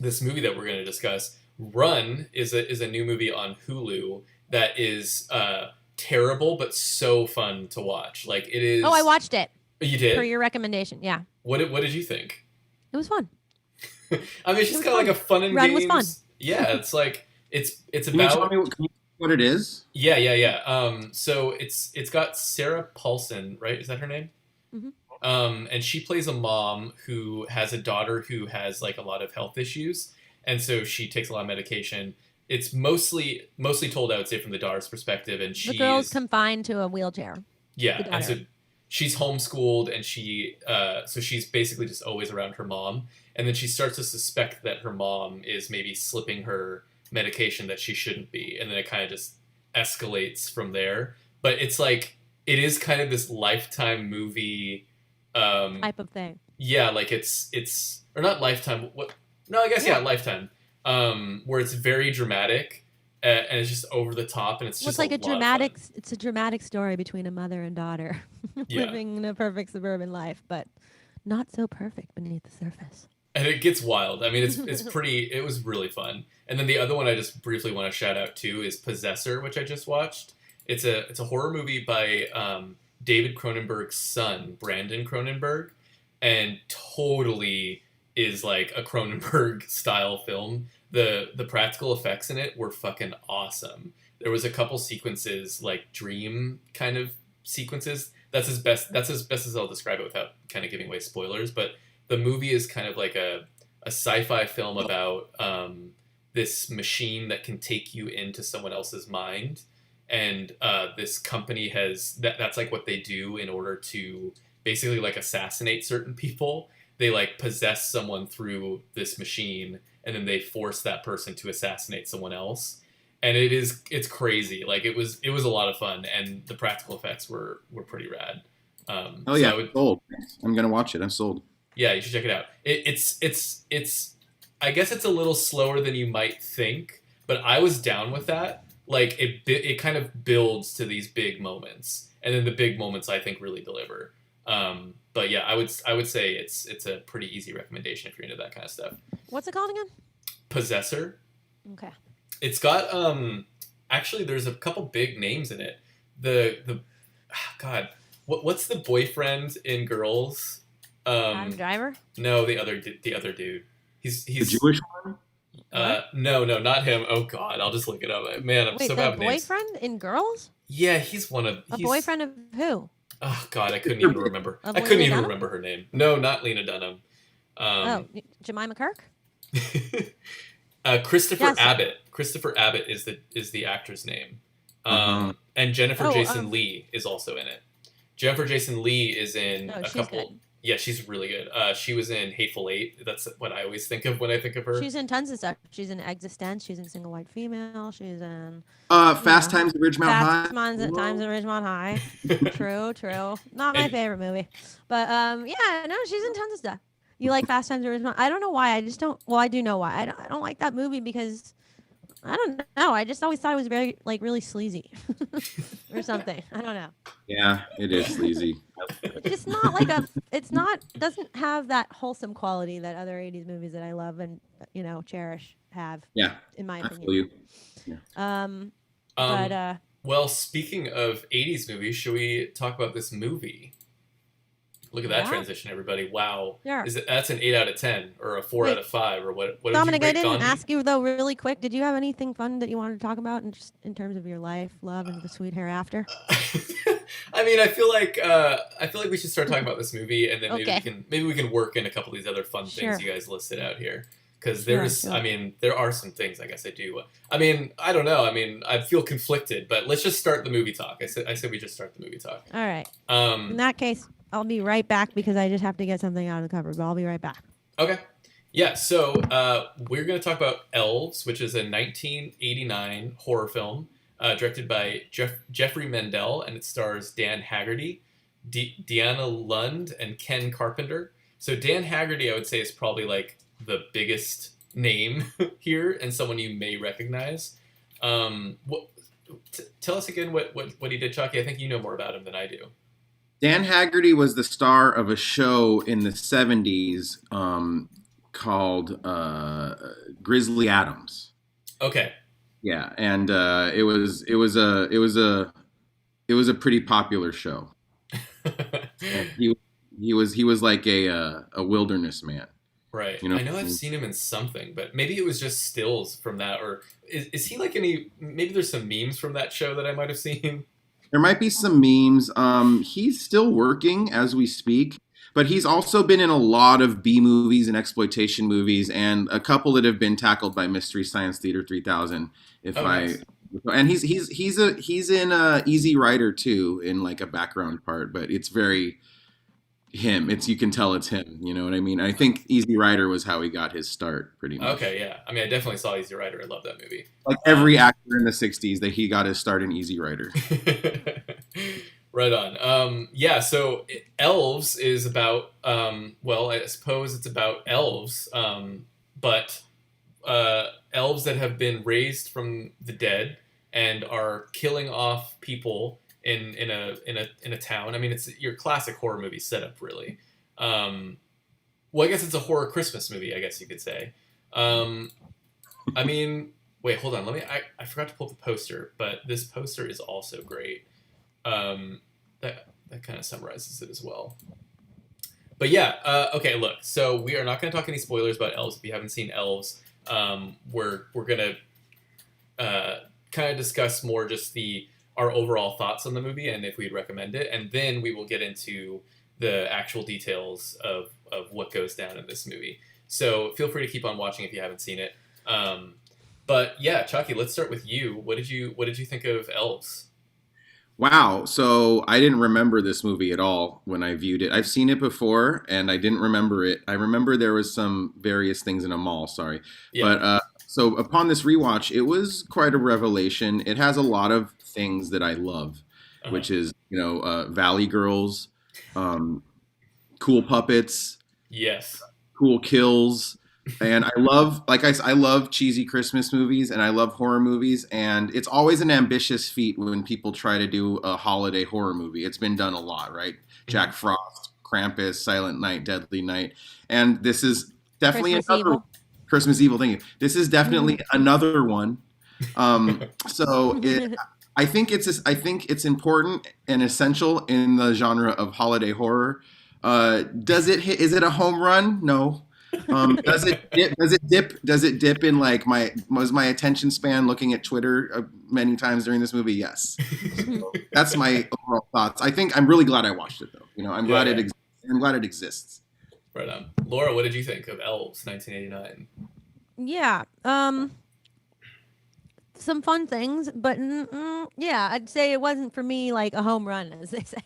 this movie that we're going to discuss. Run is a new movie on Hulu that is terrible but so fun to watch. Like it is. Oh, I watched it You did. for your recommendation. Yeah, What did you think? it was fun. I mean, it's just was kind of like a fun and Run games. was fun. Yeah, it's like it's Can you tell about. me what it is? Yeah. So it's got Sarah Paulson, right? Is that her name? Hmm. And she plays a mom who has a daughter who has like a lot of health issues, and so she takes a lot of medication. It's mostly told, I would say, from the daughter's perspective, and The girl's she's confined to a wheelchair. The yeah, and so daughter. she's homeschooled, and so she's basically just always around her mom, and then she starts to suspect that her mom is maybe slipping her medication that she shouldn't be, and then it kind of just escalates from there. But it's like it is kind of this Lifetime movie. Type of thing. Yeah, like it's or not Lifetime. What? No, I guess yeah, Lifetime. Where it's very dramatic, and it's just over the top, and it's Well, just it's like a a lot of dramatic. fun. It's a dramatic story between a mother and daughter Yeah. living in a perfect suburban life, but not so perfect beneath the surface. And it gets wild. I mean, it's pretty. It was really fun. And then the other one I just briefly want to shout out too is Possessor, which I just watched. It's a horror movie by David Cronenberg's son, Brandon Cronenberg, and totally is like a Cronenberg style film. The practical effects in it were fucking awesome. There was a couple sequences, like dream kind of sequences. That's as best as I'll describe it without kind of giving away spoilers. But the movie is kind of like a sci-fi film about this machine that can take you into someone else's mind, and this company that's like what they do in order to basically like assassinate certain people. They like possess someone through this machine, and then they force that person to assassinate someone else. And it's crazy. Like it was a lot of fun, and the practical effects were pretty rad. Oh So yeah, I would, sold. I'm gonna watch it. I'm sold. yeah, you should check it out. It's I guess it's a little slower than you might think, but I was down with that. Like it kind of builds to these big moments, and then the big moments I think really deliver. But yeah, I would say it's a pretty easy recommendation if you're into that kind of stuff. What's it called again? Possessor. Okay. It's got actually there's a couple big names in it. The God, what's the boyfriend in Girls? Adam Driver. No, the other dude. The He's Jewish one? no, not him. Oh God, I'll just look it up. Man, I'm Wait, so the bad with names. boyfriend in Girls? Yeah, he's one of A he's, boyfriend of who? Oh God, I couldn't even remember. Of I couldn't Lena even Dunham? remember her name. No, not Lena Dunham. Oh, Jemima Kirk. Christopher Yes. Abbott. Christopher Abbott is the actor's name. Uh-huh. And Jennifer Oh, Jason Leigh is also in it. Jennifer Jason Leigh is in Oh, a she's couple. good. Yeah, she's really good. She was in Hateful Eight. That's what I always think of when I think of her. She's in tons of stuff. She's in Existence. She's in Single White Female. She's in Fast Yeah. Times at Ridgemont High. Fast Times at Ridgemont High. True. Not my And- favorite movie, but yeah, no, she's in tons of stuff. You like Fast Times at Ridgemont? I don't know why. I just don't. Well, I do know why. I don't like that movie because I don't know. I just always thought it was very really sleazy or something. I don't know. Yeah, it is sleazy. It's just not like a. It's not. Doesn't have that wholesome quality that other '80s movies that I love and cherish have. Yeah, In my I feel opinion. you. But Well, speaking of 80s movies, should we talk about this movie? Look at that Yeah. transition, everybody. Wow. Sure. That's an 8 out of 10 or a 4 Wait. out of 5 or what did you Dominic, I rate didn't Gandhi? ask you though, really quick. Did you have anything fun that you wanted to talk about, in terms of your life, love, and the sweet hereafter? I mean, I feel like we should start talking about this movie, and then Okay. maybe we can work in a couple of these other fun Sure. things you guys listed out here. Because Sure, there's, sure. I mean, there are some things I guess I do. I mean, I don't know. I mean, I feel conflicted, but let's just start the movie talk. I said we just start the movie talk. All right. In that case, I'll be right back because I just have to get something out of the cupboard. But I'll be right back. Okay. Yeah, so we're going to talk about Elves, which is a 1989 horror film directed by Jeffrey Mandel, and it stars Dan Haggerty, Deanna Lund, and Ken Carpenter. So Dan Haggerty, I would say, is probably like the biggest name here and someone you may recognize. Tell us again what he did, Chucky. I think you know more about him than I do. Dan Haggerty was the star of a show in the 70s called Grizzly Adams. Okay. Yeah, and it was a pretty popular show. And he was like a wilderness man. Right. You know, I know I've seen him in something, but maybe it was just stills from that, or is he like any? Maybe there's some memes from that show that I might have seen. there might be some memes. He's still working as we speak, but he's also been in a lot of B movies and exploitation movies, and a couple that have been tackled by Mystery Science Theater 3000. If Oh, I nice. and he's in Easy Rider too, in like a background part, but it's very him. It's you can tell it's him. You know what I mean? I think Easy Rider was how he got his start, pretty much. Okay, yeah. I mean, I definitely saw Easy Rider. I love that movie. Like Um, every actor in the '60s, that he got his start in Easy Rider. right on. Yeah. So Elves is about. Well, I suppose it's about elves. But elves that have been raised from the dead and are killing off people in a town. I mean, it's your classic horror movie setup, really. Um, well, I guess it's a horror Christmas movie. I guess you could say. Um, I mean, wait, hold on. I forgot to pull up the poster, but this poster is also great. That kind of summarizes it as well. But yeah, okay. Look, so we are not going to talk any spoilers about Elves. If you haven't seen Elves, we're gonna kind of discuss more just the our overall thoughts on the movie and if we'd recommend it, and then we will get into the actual details of what goes down in this movie. So feel free to keep on watching if you haven't seen it. Um, but yeah, Chucky, let's start with you. What did you think of Elves? Wow. So I didn't remember this movie at all when I viewed it. I've seen it before and I didn't remember it. I remember there was some various things in a mall, sorry. Yeah. But so upon this rewatch, it was quite a revelation. It has a lot of things that I love, Uh-huh. which is, Valley Girls, um, cool puppets, Yes. cool kills. And I love, I love cheesy Christmas movies and I love horror movies. And it's always an ambitious feat when people try to do a holiday horror movie. It's been done a lot, right? Mhm. Jack Frost, Krampus, Silent Night, Deadly Night. And this is definitely Christmas another Evil. Christmas Evil thing. This is definitely another one. So I think it's important and essential in the genre of holiday horror. Does it hit? Is it a home run? No. Does it dip? Does it dip? Does it dip in like my attention span looking at Twitter many times during this movie? Yes. So that's my overall thoughts. I think I'm really glad I watched it though. I'm Yeah, glad yeah. I'm glad it exists. Right on. Laura, what did you think of Elves 1989? Yeah. Some fun things, but yeah, I'd say it wasn't for me like a home run, as they say.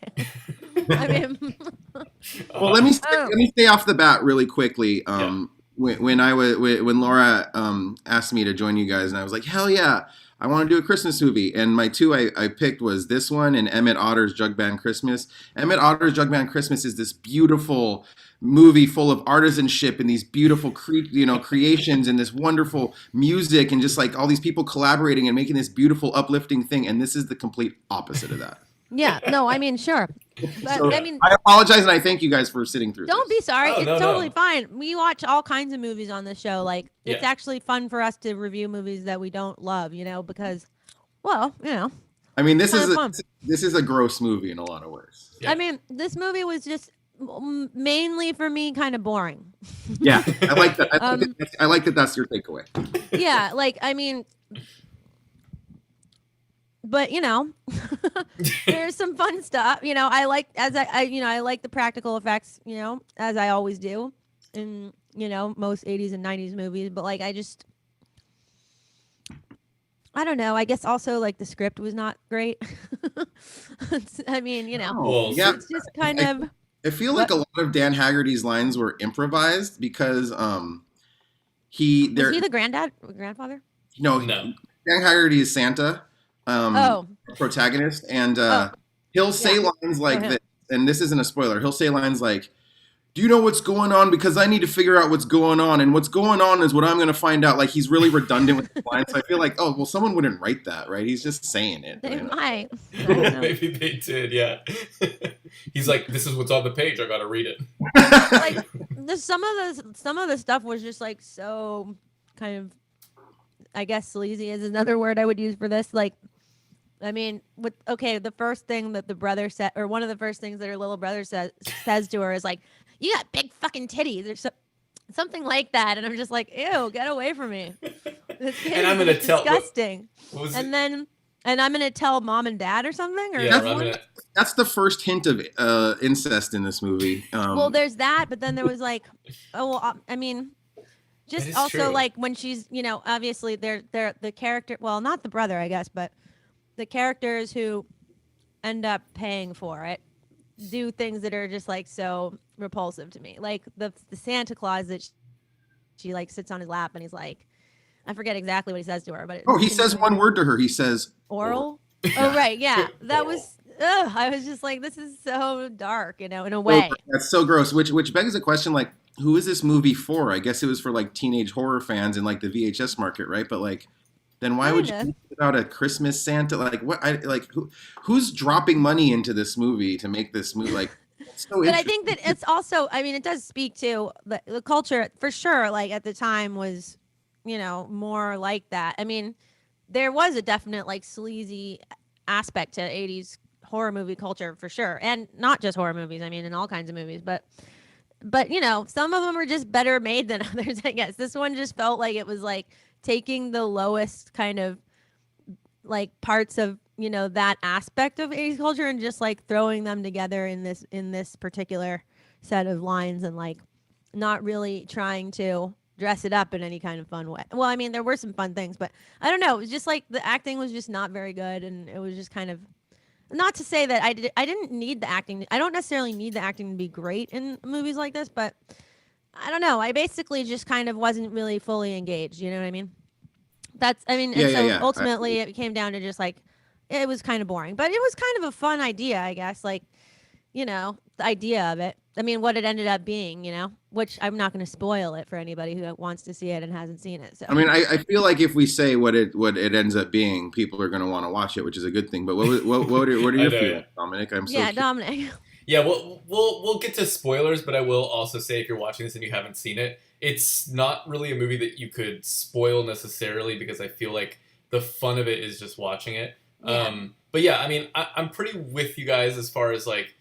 I mean, Well, Uh-huh. oh, let me say off the bat really quickly. Yeah. When Laura asked me to join you guys, and I was like, hell yeah, I want to do a Christmas movie. And my two I picked was this one and Emmett Otter's Jug Band Christmas. Emmett Otter's Jug Band Christmas is this beautiful movie full of artisanship and these beautiful creations and this wonderful music and just like all these people collaborating and making this beautiful uplifting thing. And this is the complete opposite of that. yeah, no, I mean, sure, but So I mean, I apologize and I thank you guys for sitting through don't this. be sorry. Oh, It's no, totally no. fine. We watch all kinds of movies on this show. Like, it's Yeah. actually fun for us to review movies that we don't love, because, well, I mean, kind of fun. this is a gross movie in a lot of ways. Yeah. I mean, this movie was just mainly for me kind of boring. Yeah, I like that. Um, I like that. That's your takeaway. yeah, like I mean, but there's some fun stuff. I like as I like the practical effects. As I always do in most 80s and 90s movies. But like I don't know. I guess also like the script was not great. I mean, Oh, Well, yeah. it's just kind I, of I feel what like a lot of Dan Haggerty's lines were improvised because was he the grandfather? no, no. Dan Haggerty is Santa, Oh, protagonist, and oh, he'll say yeah. lines Oh, like him. this, and this isn't a spoiler. He'll say lines like, "Do you know what's going on? Because I need to figure out what's going on, and what's going on is what I'm going to find out." Like he's really redundant with his lines. So I feel like, oh well, someone wouldn't write that, right? He's just saying it. They you know? might. I don't know. Maybe they did, yeah. He's like, this is what's on the page. I gotta read it. Like some of the stuff was just like so kind of, I guess sleazy is another word I would use for this. Like, I mean, the first thing that the brother said, or one of the first things that her little brother says to her is like, "You got big fucking titties," something like that, and I'm just like, ew, get away from me. This kid And I'm is gonna tell disgusting. what was And it? then and I'm gonna tell mom and dad or something or Yeah, someone. That's the first hint of incest in this movie. Well, there's that, but then there was like, oh, well, I mean, That just is also true. like when she's, obviously they're the character. Well, not the brother, I guess, but the characters who end up paying for it do things that are just like so repulsive to me. Like the Santa Claus that she like sits on his lap and he's like, I forget exactly what he says to her, but he says one word to her. He says, oral. Oh right, yeah, that was. Ugh, I was just like, this is so dark, in a "Oh, way. that's so gross." Which begs the question, like, who is this movie for? I guess it was for like teenage horror fans in like the VHS market, right? But like, then why would you Kinda. put out a Christmas Santa? Like, what? Who's dropping money into this movie to make this movie? Like, it's so But I interesting. think that it's also, I mean, it does speak to the culture for sure. Like at the time was, more like that. I mean, there was a definite like sleazy aspect to 80s horror movie culture for sure. And not just horror movies. I mean, in all kinds of movies, but some of them are just better made than others, I guess. This one just felt like it was like taking the lowest kind of like parts of that aspect of 80s culture and just like throwing them together in this particular set of lines and like not really trying to dress it up in any kind of fun way. Well, I mean, there were some fun things, but I don't know. It was just like the acting was just not very good, and it was just kind of not to say that I didn't need the acting. I don't necessarily need the acting to be great in movies like this, but I don't know. I basically just kind of wasn't really fully engaged. You know what I mean? I mean, Yeah, and yeah, so yeah. ultimately it came down to just like it was kind of boring, but it was kind of a fun idea, I guess. Like, the idea of it. I mean, what it ended up being, which I'm not going to spoil it for anybody who wants to see it and hasn't seen it. So, I mean, I feel like if we say what it ends up being, people are going to want to watch it, which is a good thing. But what are I your know, feelings, yeah. Dominic? I'm so yeah, curious. Dominic. Yeah, we'll get to spoilers, but I will also say if you're watching this and you haven't seen it, it's not really a movie that you could spoil necessarily because I feel like the fun of it is just watching it. Yeah. But yeah, I mean, I'm pretty with you guys as far as like,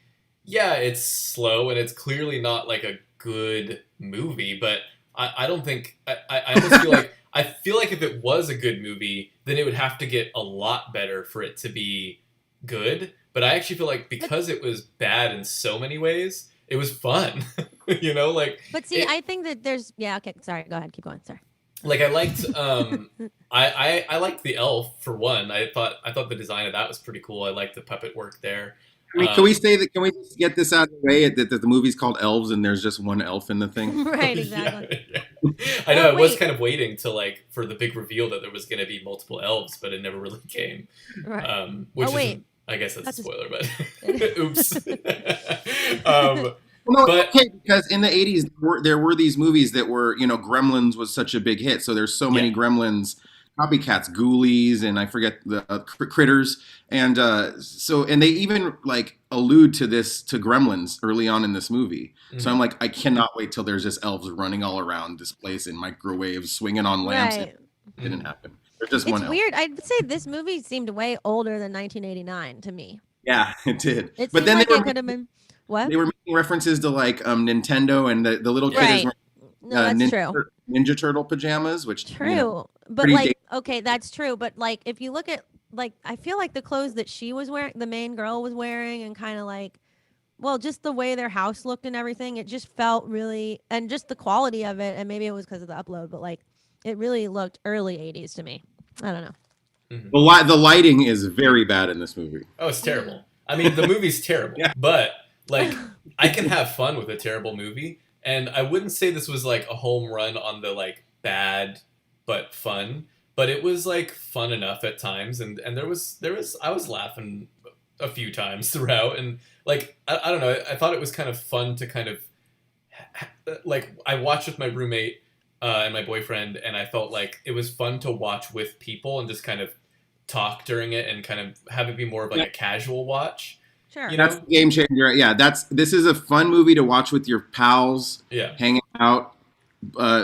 yeah, it's slow and it's clearly not like a good movie, but I don't think I almost feel like I feel like if it was a good movie, then it would have to get a lot better for it to be good. But I actually feel like because it was bad in so many ways, it was fun. Like But see, I think that yeah, okay, sorry, go ahead, keep going. Sorry. like I liked I liked the elf for one. I thought the design of that was pretty cool. I liked the puppet work there. Can we say that? Can we just get this out of the way that the movie's called Elves and there's just one elf in the thing? Right, Yeah, exactly. yeah. I know. Oh, I was wait. kind of waiting to like for the big reveal that there was going to be multiple elves, but it never really came. Right. Which Oh, wait. isn't, I guess that's a That's a- spoiler, but oops. Well, no, But okay, because in the '80s there were these movies that were, Gremlins was such a big hit, so there's so many yeah, Gremlins copycats, Ghoulies, and I forget the Critters, and and they even like allude to Gremlins early on in this movie. So I'm mhm. like, I cannot wait till there's just elves running all around this place in microwaves, swinging on lamps. Right. It didn't Mhm. happen. There's just It's one elf. weird. I'd say this movie seemed way older than 1989 to me. Yeah, it did. It But seemed then like it could have been what? they were making references to like Nintendo, and the little kid is Right. No, that's true. Ninja Turtle pajamas, which True. But pretty like okay, that's true, but like if you look at like I feel like the clothes that she was wearing, the main girl was wearing and kind of like well, just the way their house looked and everything, it just felt really and just the quality of it and maybe it was because of the upload, but like it really looked early 80s to me. I don't know. Mhm. the lighting is very bad in this movie. Oh, it's terrible. I mean, the movie's terrible, Yeah. but like I can have fun with a terrible movie, and I wouldn't say this was like a home run on the like bad but fun, but it was like fun enough at times, and there was I was laughing a few times throughout, and like I don't know, I thought it was kind of fun to kind of like I watched with my roommate and my boyfriend, and I felt like it was fun to watch with people and just kind of talk during it and kind of have it be more of like a casual watch. Sure. You That's know? the game changer. Yeah, this is a fun movie to watch with your pals, Yeah. hanging out,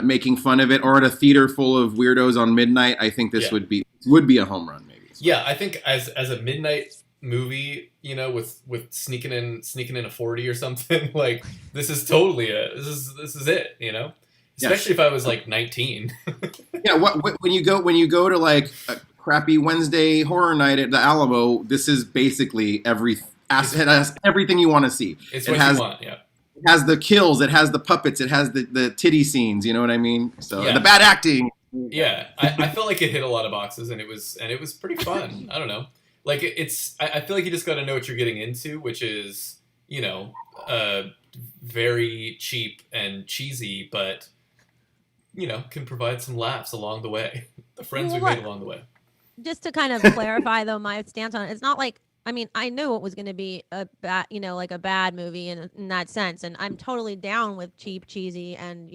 making fun of it, or at a theater full of weirdos on midnight. I think this Yeah. would be a home run, maybe. Yeah, I think as a midnight movie, with sneaking in a 40 or something, like this is totally this is it, Especially if I was like 19. Yeah, when you go to like a crappy Wednesday horror night at the Alamo, this is basically it has everything you want to see. It's It what has you want, yeah. it has the kills, it has the puppets, it has the titty scenes. You know what I mean? So Yeah. the bad acting. Yeah, I felt like it hit a lot of boxes, and it was pretty fun. I don't know, like I feel like you just got to know what you're getting into, which is very cheap and cheesy, but can provide some laughs along the way. The friends we Well, made along the way. Just to kind of clarify though my stance on it, it's not like, I mean, I knew it was going to be a bad, like a bad movie in that sense, and I'm totally down with cheap, cheesy, and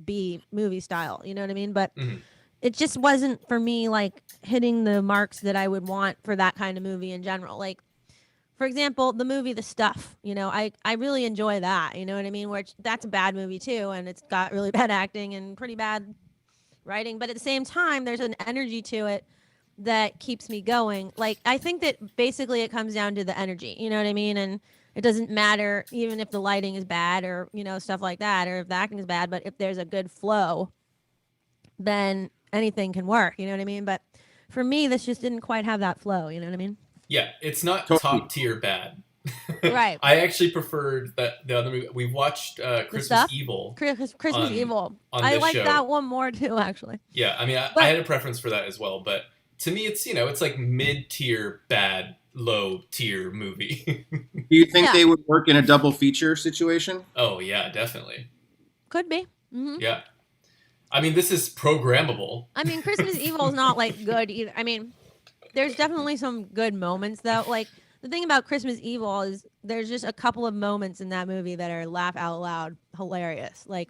B movie style. You know what I mean? But Mhm. it just wasn't for me like hitting the marks that I would want for that kind of movie in general. Like, for example, the movie The Stuff. I really enjoy that. You know what I mean? Which that's a bad movie too, and it's got really bad acting and pretty bad writing. But at the same time, there's an energy to it that keeps me going. Like, I think that basically it comes down to the energy. You know what I mean? And it doesn't matter even if the lighting is bad or stuff like that, or if the acting is bad. But if there's a good flow, then anything can work. You know what I mean? But for me, this just didn't quite have that flow. You know what I mean? Yeah, it's not Totally. top tier bad. Right. I actually preferred the other movie. We watched Christmas Stuff? Evil. Christmas On- Evil. on I this like show. that one more too, actually. Yeah, I mean, But- I had a preference for that as well, but to me, it's it's like mid tier bad, low tier movie. Do you think Yeah. they would work in a double feature situation? Oh yeah, definitely. Could be. Hmm. Yeah, I mean, this is programmable. I mean, Christmas Evil is not like good either. I mean, there's definitely some good moments though. Like, the thing about Christmas Evil is there's just a couple of moments in that movie that are laugh out loud hilarious. Like,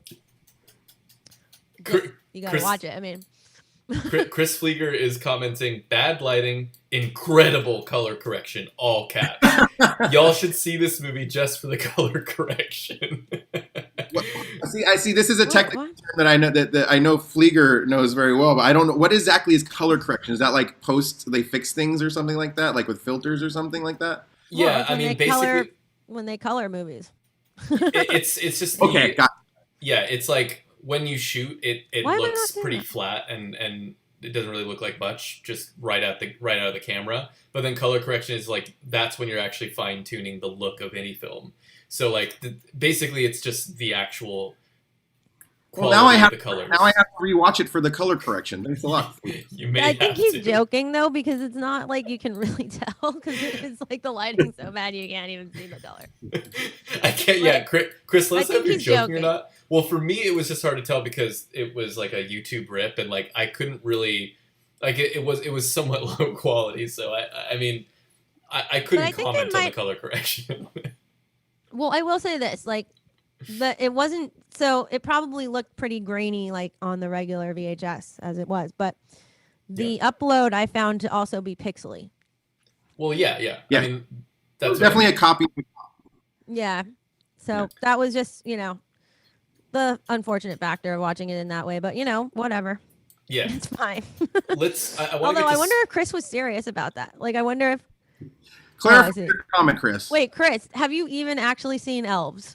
Cr- you gotta Chris- watch it. I mean, Chris Flieger is commenting, bad lighting, incredible color correction, all caps. Y'all should see this movie just for the color correction. I see. This is a technical what? term that I know that I know Flieger knows very well, but I don't know what exactly is color correction. Is that like post they fix things or something like that, like with filters or something like that? Yeah, Well, it's I when mean, they basically, when they color movies. it's just Okay, got yeah, it's like when you shoot it Why am I looks not seeing pretty that? flat and it doesn't really look like much just right out of the camera. But then color correction is like that's when you're actually fine tuning the look of any film. So like basically it's just the actual Well, quality of the colors. now I have to rewatch it for the color correction. Thanks a lot. You may I think have he's to. joking though, because it's not like you can really tell, because it's like the lighting's so bad you can't even see the color. I can't. Yeah, Chris, let us know think if you're he's joking or joking. not. Well, for me, it was just hard to tell because it was like a YouTube rip, and like I couldn't really, like it was somewhat low quality. So I mean, I couldn't I think comment on the might- color correction. Well, I will say this, like, it wasn't, so it probably looked pretty grainy like on the regular VHS as it was, but the upload I found to also be pixely. Well, yeah. Yeah. I mean, It that's was what I definitely mean. a copy. Yeah. So Yeah. that was just, the unfortunate factor of watching it in that way, but whatever. Yeah. It's fine. Let's. I wanna Although get to I wonder if Chris was serious about that. Like, I wonder if, Clarify see. your comment, Chris. wait, Chris, have you even actually seen Elves?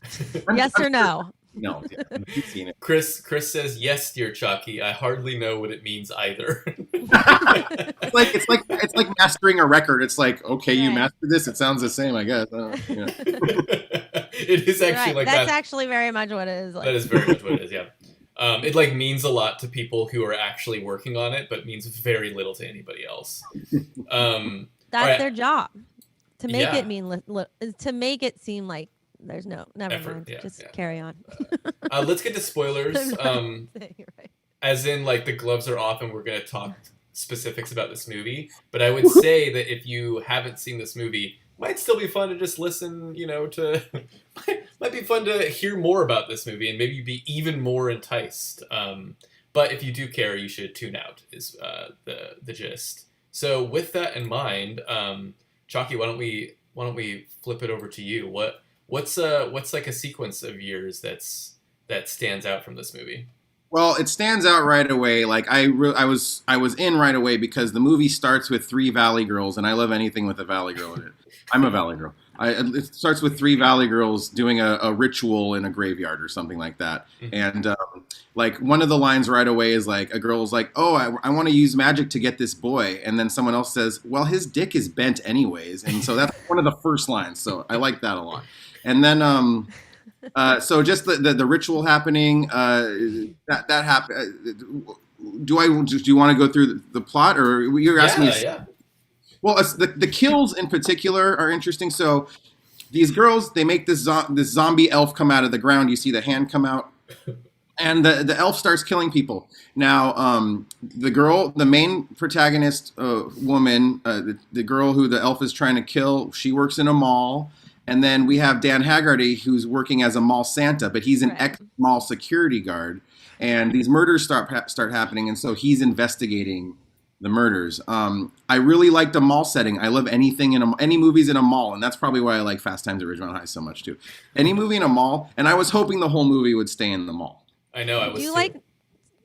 Yes or no? No, yeah, you've seen it. Chris says yes, dear Chaki. I hardly know what it means either. It's like mastering a record. It's like, okay, you Right. mastered this. It sounds the same, I guess. Yeah. It is actually Right. like That's that. actually very much what it is like. That is very much what it is. Yeah. It like means a lot to people who are actually working on it, but means very little to anybody else. That's Alright. their job. To make Yeah. it mean to make it seem like there's no never Effort, mind. yeah, Just yeah. carry on. Let's get to spoilers. I'm not saying it right. As in, like, the gloves are off and we're going to talk specifics about this movie. But I would say that if you haven't seen this movie, might still be fun to just listen, to... might be fun to hear more about this movie and maybe be even more enticed. But if you do care, you should tune out, is the gist. So with that in mind, Chaki, why don't we flip it over to you? What's like a sequence of years that stands out from this movie? Well, it stands out right away. Like I was in right away because the movie starts with 3 Valley girls, and I love anything with a Valley girl in it. I'm a Valley girl. It starts with three Valley girls doing a ritual in a graveyard or something like that. And like one of the lines right away is like a girl is like, "Oh, I want to use magic to get this boy," and then someone else says, "Well, his dick is bent anyways," and so that's one of the first lines. So I like that a lot. And then so just the ritual happening that happened. Do you want to go through the plot, or you're asking me? Yeah. Well, the kills in particular are interesting. So these girls, they make this zombie elf come out of the ground. You see the hand come out, and the elf starts killing people. Now, the main protagonist woman, the girl who the elf is trying to kill, she works in a mall. And then we have Dan Haggerty, who's working as a mall Santa, but he's an ex-mall security guard. And these murders start happening, and so he's investigating the murders. I really like the mall setting. I love anything any movies in a mall, and that's probably why I like Fast Times at Ridgemont High so much too. Any movie in a mall, and I was hoping the whole movie would stay in the mall. I know. I was.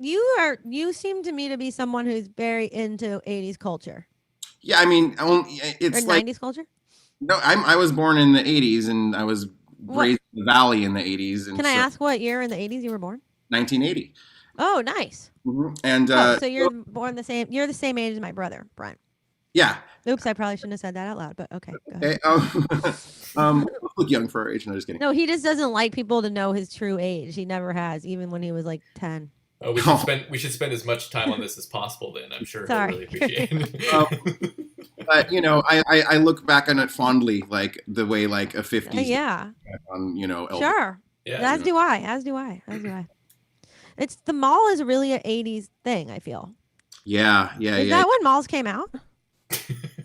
You seem to me to be someone who's very into 80s culture. Yeah, I mean, it's or like 90s culture. No, I was born in the 80s, and I was raised in the Valley in the 80s. And Can I ask what year in the 80s you were born? 1980. Oh, nice. Mm-hmm. And so you're born the same. You're the same age as my brother, Brent. Yeah. Oops, I probably shouldn't have said that out loud, but okay. Go ahead. Look young for our age. No, just kidding. No, he just doesn't like people to know his true age. He never has, even when he was like 10. Oh, we should spend as much time on this as possible. Then I'm sure he'll really appreciate it. But I look back on it fondly, like the way like a 50s. Yeah. On Elvis. Sure. Yeah. As do I. It's the mall is really an 80s thing, I feel. Yeah. Is that when malls came out?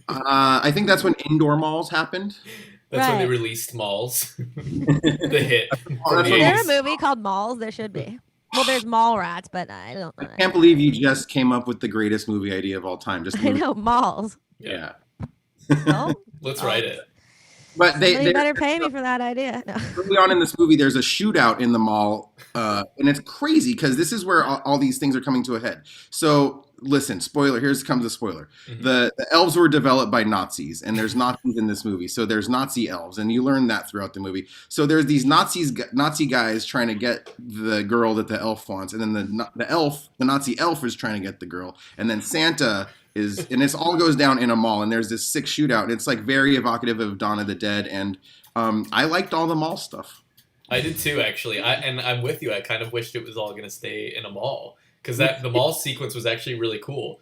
I think that's when indoor malls happened. That's when they released Malls. The hit. Is there a movie called Malls? There should be. Well, there's Mallrats, but I don't know. I can't believe you just came up with the greatest movie idea of all time. I know, Malls. Yeah. No? Let's write it. But they better pay me for that idea. No. Early on in this movie, there's a shootout in the mall, and it's crazy because this is where all these things are coming to a head. So listen, spoiler. Here comes the spoiler. Mm-hmm. The elves were developed by Nazis, and there's Nazis in this movie. So there's Nazi elves, and you learn that throughout the movie. So there's these Nazi guys trying to get the girl that the elf wants, and then the Nazi elf is trying to get the girl, and then Santa and this all goes down in a mall, and there's this sick shootout, and it's like very evocative of Dawn of the Dead, and I liked all the mall stuff. I did too, actually. And I'm with you. I kind of wished it was all going to stay in a mall, because the mall sequence was actually really cool.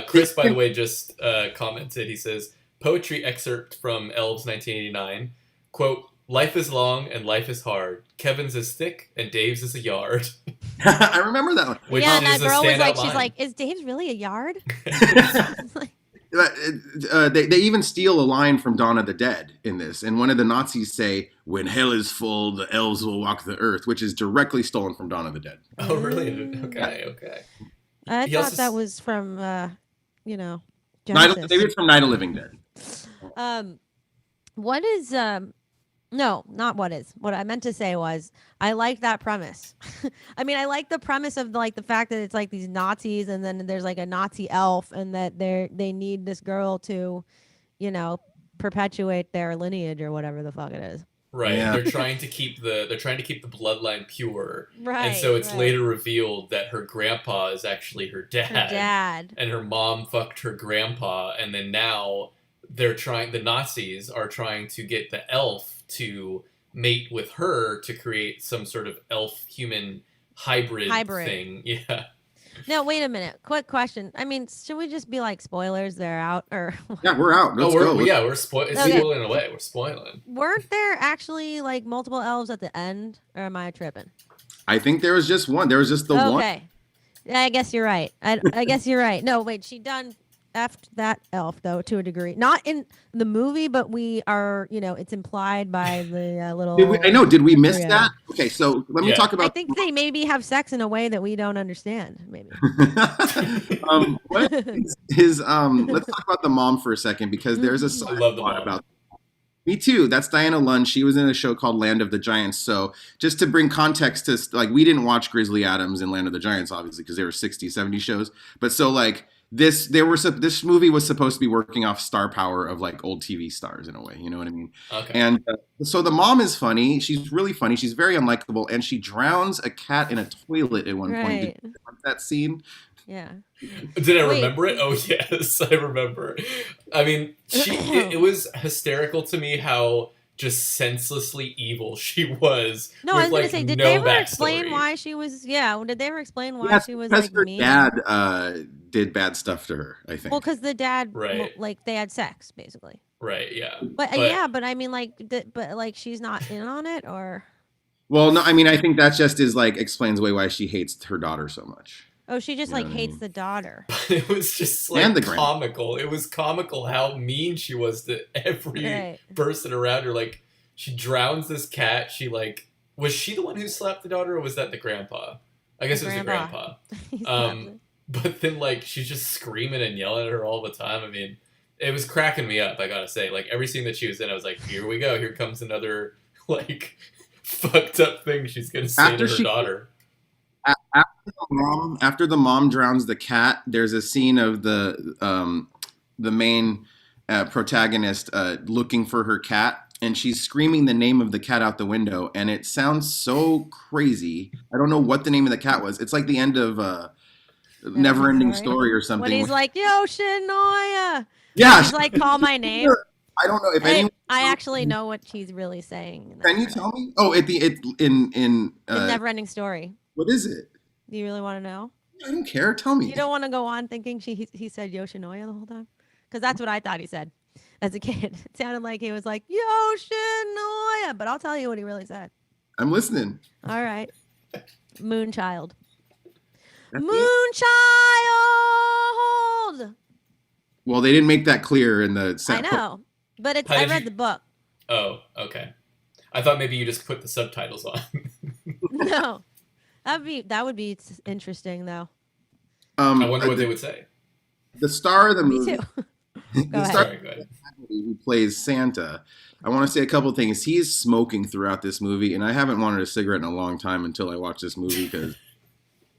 Chris, by the way, just commented. He says, poetry excerpt from Elves 1989, quote, "Life is long and life is hard. Kevin's is thick and Dave's is a yard." I remember that one. Which yeah, and that girl was like, line. she's like, "Is Dave's really a yard?" They even steal a line from Dawn of the Dead in this, and one of the Nazis say, "When hell is full, the elves will walk the earth," which is directly stolen from Dawn of the Dead. Oh, really? Okay. I thought that was from, Genesis. Maybe it's from Night of Living Dead. What is No, not what is. What I meant to say was I like that premise. I mean, I like the premise of like the fact that it's like these Nazis and then there's like a Nazi elf and that they need this girl to, perpetuate their lineage or whatever the fuck it is. Right. Yeah. They're trying to keep the bloodline pure. Right. And so it's later revealed that her grandpa is actually her dad. And her mom fucked her grandpa, and then now the Nazis are trying to get the elf to mate with her to create some sort of elf human hybrid thing. Yeah. Now wait a minute. Quick question. I mean, should we just be like spoilers? They're out, or yeah, we're out. Let's go. Yeah, we're spoiling away. We're spoiling. Weren't there actually like multiple elves at the end, or am I tripping? I think there was just one. There was just the one. Okay. I guess you're right. I guess you're right. No, wait. She done effed that elf though to a degree. Not in the movie, but we are. It's implied by the little. Did we miss that? Okay, so let me talk about. I think they maybe have sex in a way that we don't understand. Maybe. Let's talk about the mom for a second because there's a side plot about. Me too. That's Diana Lund. She was in a show called Land of the Giants. So just to bring context to, like, we didn't watch Grizzly Adams and Land of the Giants, obviously, because they were 60s, 70s shows. But so, like, this movie was supposed to be working off star power of like old TV stars in a way, you know what I mean? Okay. And so the mom is funny. She's really funny. She's very unlikable, and she drowns a cat in a toilet at one point. Right. Did you like that scene? Yeah. Did I Wait. remember it? Oh yes, I remember. I mean, it was hysterical to me how just senselessly evil she was. No, with, I was gonna like, say, did no they ever backstory. explain why she was? Yeah, did they ever explain why Yes, she was because like her mean? dad did bad stuff to her, I think. Well, because the dad, Right. like they had sex basically. Right? Yeah. But yeah, but I mean, like, but like she's not in on it, or Well, no, I mean, I think that just is like explains away why she hates her daughter so much. oh, she just You know like what I hates mean? the daughter. It was just And like the grand- comical. It was comical how mean she was to every Right. person around her. Like, she drowns this cat. She like, was she the one who slapped the daughter, or was that the grandpa? I guess it was the grandpa. He's But then like she's just screaming and yelling at her all the time. I mean, it was cracking me up. I gotta say, like every scene that she was in, I was like, here we go. Here comes another like fucked up thing she's gonna say After to her daughter. After the mom drowns the cat, there's a scene of the main protagonist looking for her cat, and she's screaming the name of the cat out the window, and it sounds so crazy. I don't know what the name of the cat was. It's like the end of Never-Ending Story or something. when he's like, Yoshinoya. yeah, He's like, call my name. I don't know if Hey, anyone. I actually know what he's really saying. in that Can you part. tell me? Oh, in The never-ending story. what is it? Do you really want to know? I don't care. Tell me. You don't want to go on thinking he said Yoshinoya the whole time? Because that's what I thought he said as a kid. It sounded like he was like, Yoshinoya. But I'll tell you what he really said. I'm listening. All right. Moonchild. That's it? Moonchild! Well, they didn't make that clear in the. I know. But it's How I did read you- the book. Oh, okay. I thought maybe you just put the subtitles on. No. That would be interesting though. I wonder what they would say. The star of the Me movie. too. the Go ahead. star Sorry, go ahead. who plays Santa. I want to say a couple things. He's smoking throughout this movie, and I haven't wanted a cigarette in a long time until I watched this movie because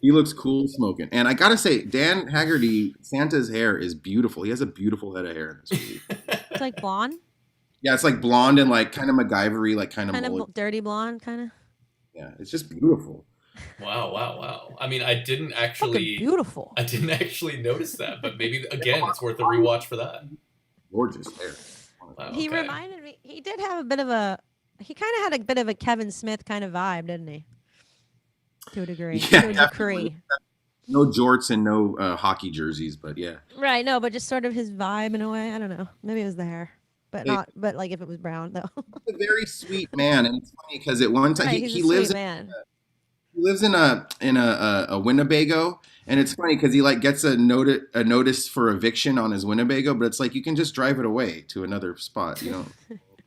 he looks cool smoking. And I gotta say, Dan Haggerty, Santa's hair is beautiful. He has a beautiful head of hair in this movie. It's like blonde, Yeah, it's like blonde and like kind of MacGyver-y, like kind kind of of dirty blonde, kind of. yeah, it's just beautiful. Wow. I mean, I didn't Fucking actually beautiful. notice that, but maybe again, it's worth a rewatch for that. Gorgeous hair. Wow, He okay. reminded me. He did have a bit of a. He kind of had a bit of a Kevin Smith kind of vibe, didn't he? To a degree. Yeah, to a definitely. degree. No jorts and no hockey jerseys, but yeah. Right. No, but just sort of his vibe in a way. I don't know. Maybe it was the hair, but Hey. not. But like if it was brown though. He's a very sweet man, and it's funny because at one time Right, he he's a lives sweet man. he lives in a Winnebago, and it's funny because he like gets a notice for eviction on his Winnebago, but it's like you can just drive it away to another spot, you know.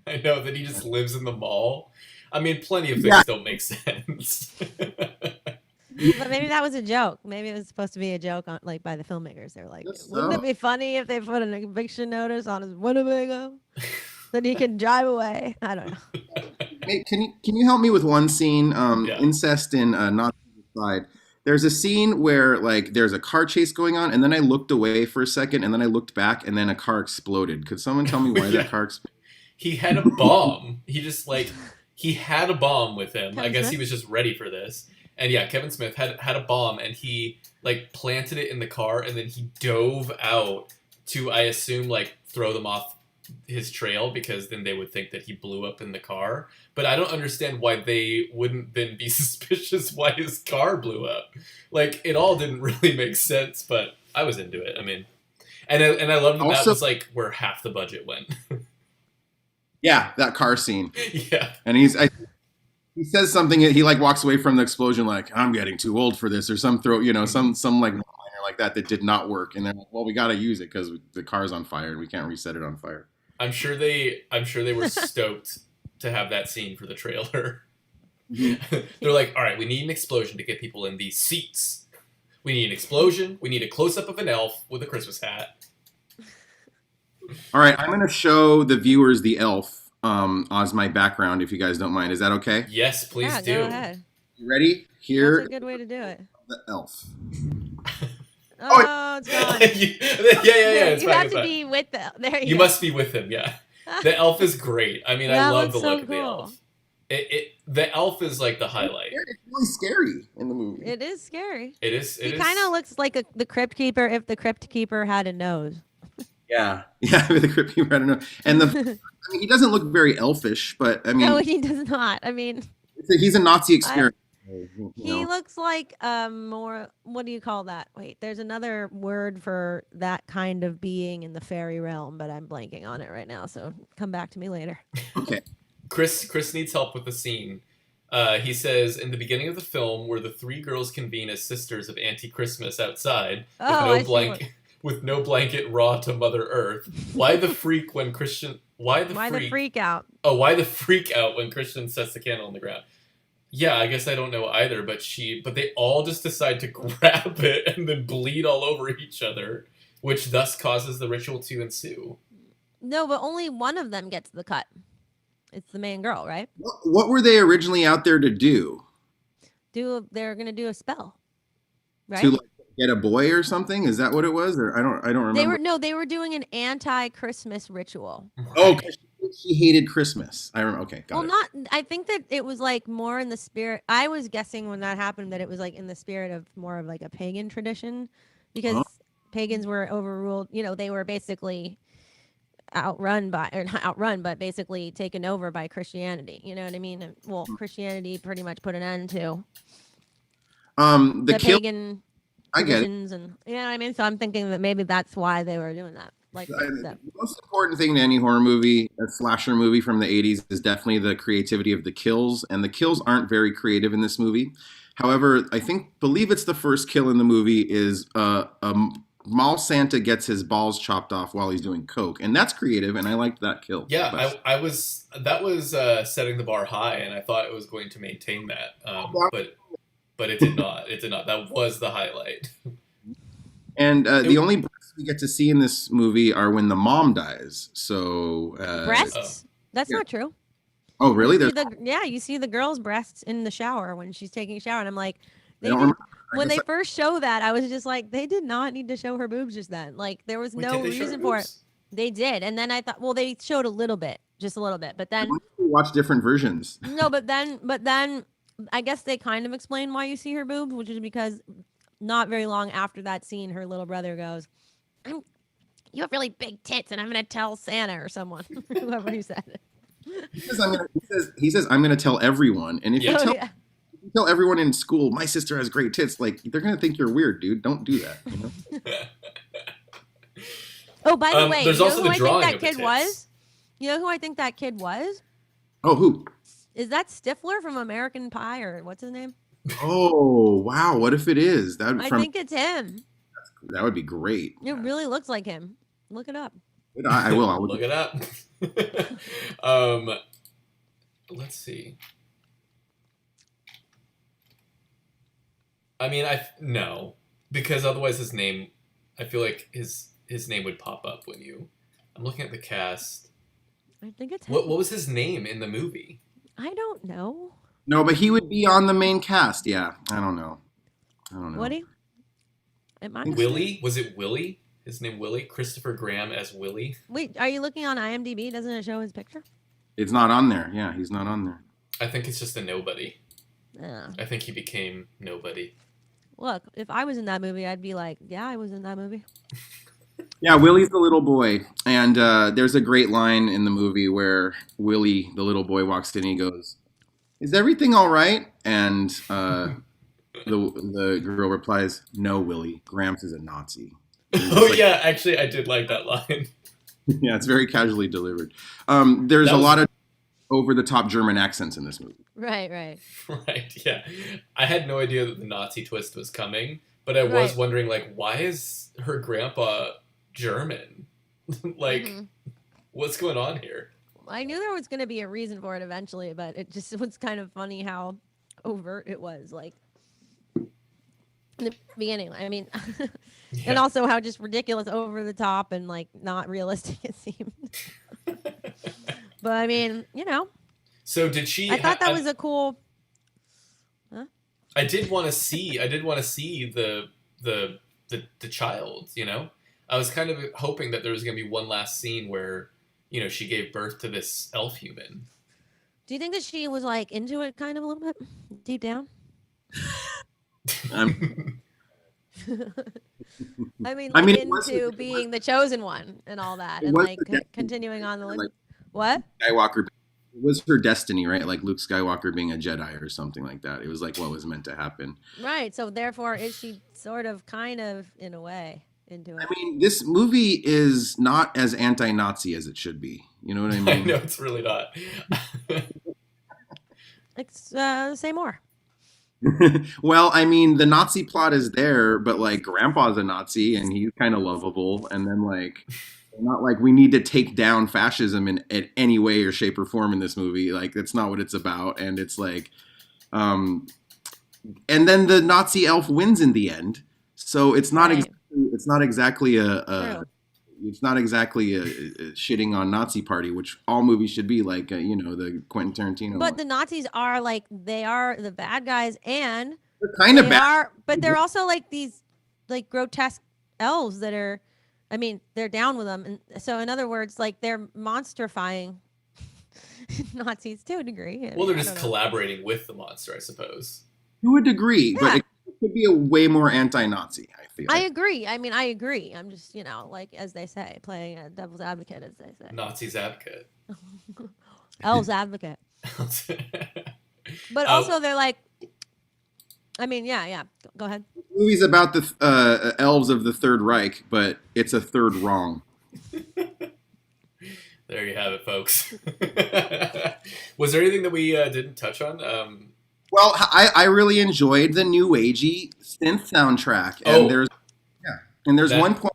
I know that he just lives in the mall. I mean, plenty of things Yeah. don't make sense. But maybe that was a joke. Maybe it was supposed to be a joke on like by the filmmakers. They were like, Guess wouldn't so. it be funny if they put an eviction notice on his Winnebago? Then he can drive away. I don't know. Hey, can you help me with one scene? Yeah. Incest in Not Side. There's a scene where like there's a car chase going on, and then I looked away for a second, and then I looked back, and then a car exploded. Could someone tell me why Yeah. that car exploded? He had a bomb. He had a bomb with him. I Kevin guess Smith? he was just ready for this. And yeah, Kevin Smith had a bomb, and he like planted it in the car, and then he dove out to, I assume, like throw them off his trail, because then they would think that he blew up in the car. But I don't understand why they wouldn't then be suspicious why his car blew up. Like, it all didn't really make sense, but I was into it. I mean, and I love that Also- that was like where half the budget went. Yeah, that car scene. Yeah. And he says something. He like walks away from the explosion like, I'm getting too old for this, or some like liner like that did not work. And they're like, well, we got to use it because the car's on fire and we can't reset it on fire. I'm sure they were stoked to have that scene for the trailer. They're like, all right, we need an explosion to get people in these seats. We need an explosion. We need a close up of an elf with a Christmas hat. All right, I'm going to show the viewers the elf as my background, if you guys don't mind. Is that okay? Yes, please yeah, do. go ahead. You ready? That's Here, a good way to do it. the elf. Oh, it's gone. It's you fine, have it's to fine. be with them. There you You go. must be with him, yeah. The elf is great. I mean, I That love the looks so look of the cool. elf. The elf is like the highlight. It's really scary in the movie. It is scary. It is. He kind of looks like the Crypt Keeper if the Crypt Keeper had a nose. Yeah, the Crypt Keeper. I don't know. And I mean, he doesn't look very elfish, but I mean, No, he does not. I mean, he's a Nazi experiment. he looks like more. What do you call that? Wait, there's another word for that kind of being in the fairy realm, but I'm blanking on it right now. So come back to me later. Okay. Chris needs help with the scene. He says, in the beginning of the film, where the three girls convene as sisters of anti-Christmas outside, Oh, with no blanket raw to Mother Earth. Why the freak when Christian? Why the freak out? Oh, why the freak out when Christian sets the candle on the ground? Yeah, I guess I don't know either, but they all just decide to grab it and then bleed all over each other, which thus causes the ritual to ensue. No, but only one of them gets the cut. It's the main girl, right? What were they originally out there to do? They're gonna do a spell, right? To like get a boy or something? Is that what it was? Or I don't remember. They were doing an anti-Christmas ritual. Oh, 'cause she hated Christmas. I remember. Okay, got it. I think that it was like more in the spirit. I was guessing when that happened that it was like in the spirit of more of like a pagan tradition, because pagans were overruled. You know, they were basically not outrun, but basically taken over by Christianity. You know what I mean? Well, Christianity pretty much put an end to The kill. pagan I get it. traditions, and you know what I mean. So I'm thinking that maybe that's why they were doing that. Like The most important thing to any horror movie, a slasher movie from the 80s, is definitely the creativity of the kills. And the kills aren't very creative in this movie. However, believe it's the first kill in the movie is mall Santa gets his balls chopped off while he's doing coke. And that's creative, and I liked that kill. Yeah, that was setting the bar high, and I thought it was going to maintain that. But it did not. It did not. That was the highlight. And the only breasts we get to see in this movie are when the mom dies. So breasts? That's not true. Oh, really? You see the girl's breasts in the shower when she's taking a shower, and I'm like, when they first show that, I was just like, they did not need to show her boobs just then. Like, there was no reason for it. They did, and then I thought, well, they showed a little bit, just a little bit, but then we watch different versions. No, but then I guess they kind of explain why you see her boobs, which is because not very long after that scene, her little brother goes, "You have really big tits, and I'm going to tell Santa or someone," whoever he said it. He says, "I'm going to tell everyone," and if you tell everyone in school, "My sister has great tits," like they're going to think you're weird, dude. Don't do that. You know? Oh, by the way, there's you know also who the I drawing think of that the kid tits. was? You know who I think that kid was? Oh, who? Is that Stifler from American Pie, or what's his name? Oh, wow. What if it is? I think it's him. That would be great. It really looks like him. Look it up. I will. I'll Look it up. Let's see. I mean, no, because otherwise his name, I feel like his name would pop up when you. I'm looking at the cast. I think it's him. What was his name in the movie? I don't know. No, but he would be on the main cast. Yeah, I don't know. Woody? Willie? Was it Willie? His name Willie? Christopher Graham as Willie? Wait, are you looking on IMDb? Doesn't it show his picture? It's not on there. Yeah, he's not on there. I think it's just a nobody. Yeah. I think he became nobody. Look, if I was in that movie, I'd be like, yeah, I was in that movie. Yeah, Willie's the little boy. And there's a great line in the movie where Willie, the little boy, walks in and he goes, "Is everything all right?" And the girl replies, "No, Willie, Gramps is a Nazi." Oh, yeah, actually, I did like that line. Yeah, it's very casually delivered. There's a lot of over-the-top German accents in this movie. Right. Right, yeah. I had no idea that the Nazi twist was coming, but I was wondering, like, why is her grandpa German? Like, what's going on here? I knew there was going to be a reason for it eventually, but it just was kind of funny how overt it was, like, in the beginning. I mean, and also how just ridiculous, over the top, and, like, not realistic it seemed. But, I mean, you know. So did she... I thought that was a cool... Huh? I did want to see the the child. You know, I was kind of hoping that there was going to be one last scene where she gave birth to this elf human. Do you think that she was like into it kind of a little bit deep down? I mean, like into being the chosen one and all that, and like continuing on the like, what? Skywalker. It was her destiny, right? Like Luke Skywalker being a Jedi or something like that. It was like what was meant to happen. Right. So therefore, is she sort of, kind of, in a way, into it? I mean, this movie is not as anti-Nazi as it should be. You know what I mean? No, it's really not. Say more. Well, I mean, the Nazi plot is there, but like Grandpa's a Nazi and he's kind of lovable, and then like not like we need to take down fascism in any way or shape or form in this movie. Like that's not what it's about, and it's like, and then the Nazi elf wins in the end, so it's not Right. it's not exactly a it's not exactly a shitting on Nazi party, which all movies should be, like the Quentin Tarantino. But the Nazis are like, they are the bad guys, and they're kind of they bad. are, but they're also like these like grotesque elves that are, I mean, they're down with them, and so in other words, like they're monsterifying Nazis to a degree. Well, they're I just don't know. collaborating with the monster, I suppose. To a degree, but Yeah. it could be a way more anti-Nazi, I feel. I agree. I mean, I agree. I'm just, like as they say, playing a devil's advocate, as they say. Nazis advocate. Elves advocate. But also, they're like, I mean, yeah. Go ahead. The movie's about the elves of the Third Reich, but it's a third wrong. There you have it, folks. Was there anything that we didn't touch on? Well, I really enjoyed the new agey synth soundtrack, and there's one point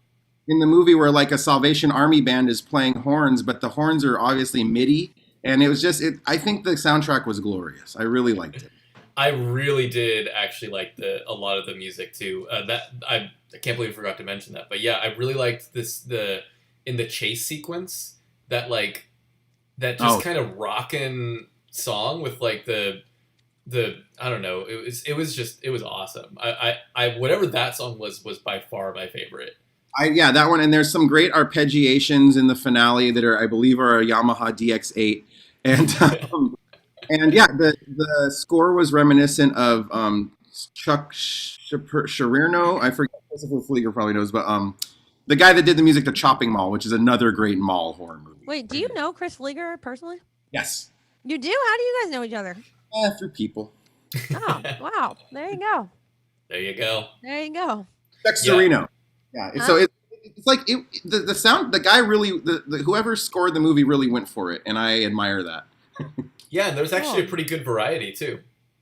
in the movie where like a Salvation Army band is playing horns, but the horns are obviously MIDI, and it was just I think the soundtrack was glorious. I really liked it. I really did actually like a lot of the music too. That I can't believe I forgot to mention that, but yeah, I really liked in the chase sequence that just kind of rockin' song with like the I don't know, it was awesome. I whatever that song was by far my favorite. That one, and there's some great arpeggiations in the finale that are, I believe, are a Yamaha DX8, and yeah, the score was reminiscent of Chuck Schererno. I forget, Christopher Flieger probably knows, but the guy that did the music to Chopping Mall, which is another great mall horror movie. Wait, do you know Chris Flieger personally? Yes. You do? How do you guys know each other? Through people. Oh, wow. There you go. There you go. There you go. Chuck Sereno. Yeah. So it's like the sound. The guy really, the whoever scored the movie really went for it, and I admire that. Yeah, and there was actually a pretty good variety too.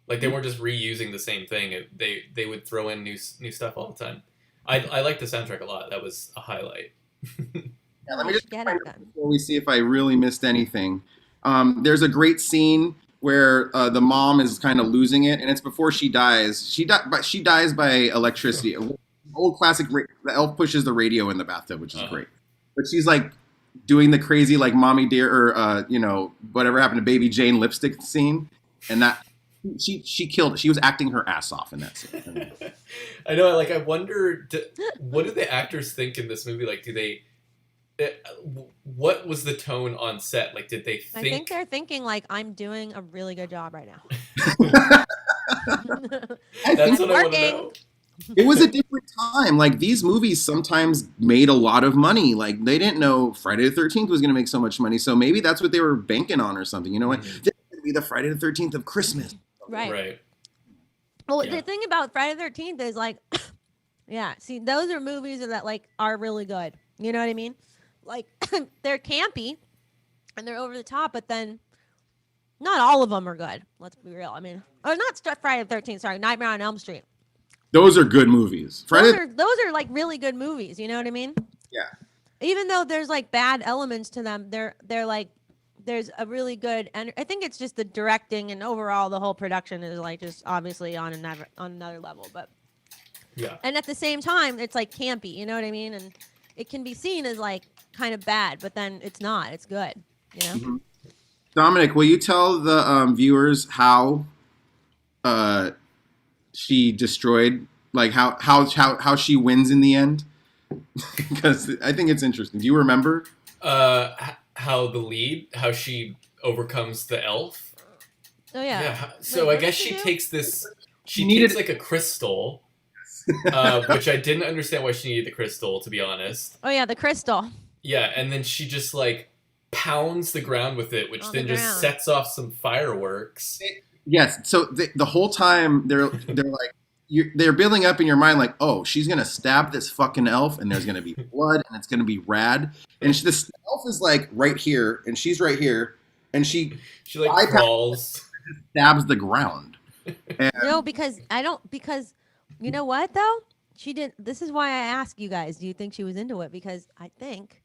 Like they weren't just reusing the same thing. They would throw in new stuff all the time. I liked the soundtrack a lot. That was a highlight. Yeah, let me just get it done before we see if I really missed anything. There's a great scene where the mom is kind of losing it, and it's before she dies. She dies by electricity. Old classic. The elf pushes the radio in the bathtub, which is great. But she's like doing the crazy like mommy dear or whatever happened to Baby Jane lipstick scene, and that she killed it. She was acting her ass off in that scene. I know. Like I wonder, what do the actors think in this movie? Like, do they? What was the tone on set? Like, did they think? I think they're thinking like, I'm doing a really good job right now. That's what I want to know. It was a different time. Like these movies sometimes made a lot of money. Like they didn't know Friday the 13th was going to make so much money. So maybe that's what they were banking on or something. You know what? This is going to be the Friday the 13th of Christmas. Right. Well, the thing about Friday the 13th is like, see, those are movies that like are really good. You know what I mean? Like they're campy and they're over the top, but then not all of them are good. Let's be real. I mean, not Friday the 13th. Sorry, Nightmare on Elm Street. Those are good movies. Those are like really good movies. You know what I mean? Yeah. Even though there's like bad elements to them, they're like, there's a really good, and I think it's just the directing and overall the whole production is like just obviously on another level. But yeah. And at the same time, it's like campy. You know what I mean? And it can be seen as like kind of bad, but then it's not. It's good. You know. Mm-hmm. Dominic, will you tell the viewers how she destroyed like how she wins in the end? Because I think it's interesting. Do you remember? How the lead, how she overcomes the elf. Oh yeah. Yeah. So Wait, I guess what did she she do? takes this. She Needed- takes like a crystal, which I didn't understand why she needed the crystal, to be honest. Oh yeah, the crystal. Yeah, and then she just like pounds the ground with it, which On then the just ground. sets off some fireworks. Yes. So the whole time they're like they're building up in your mind like, oh, she's gonna stab this fucking elf, and there's gonna be blood, and it's gonna be rad. And this elf is like right here, and she's right here, and she She like bypasses- crawls. stabs the ground. And, No, because you know what though? She didn't. This is why I ask you guys. Do you think she was into it? Because I think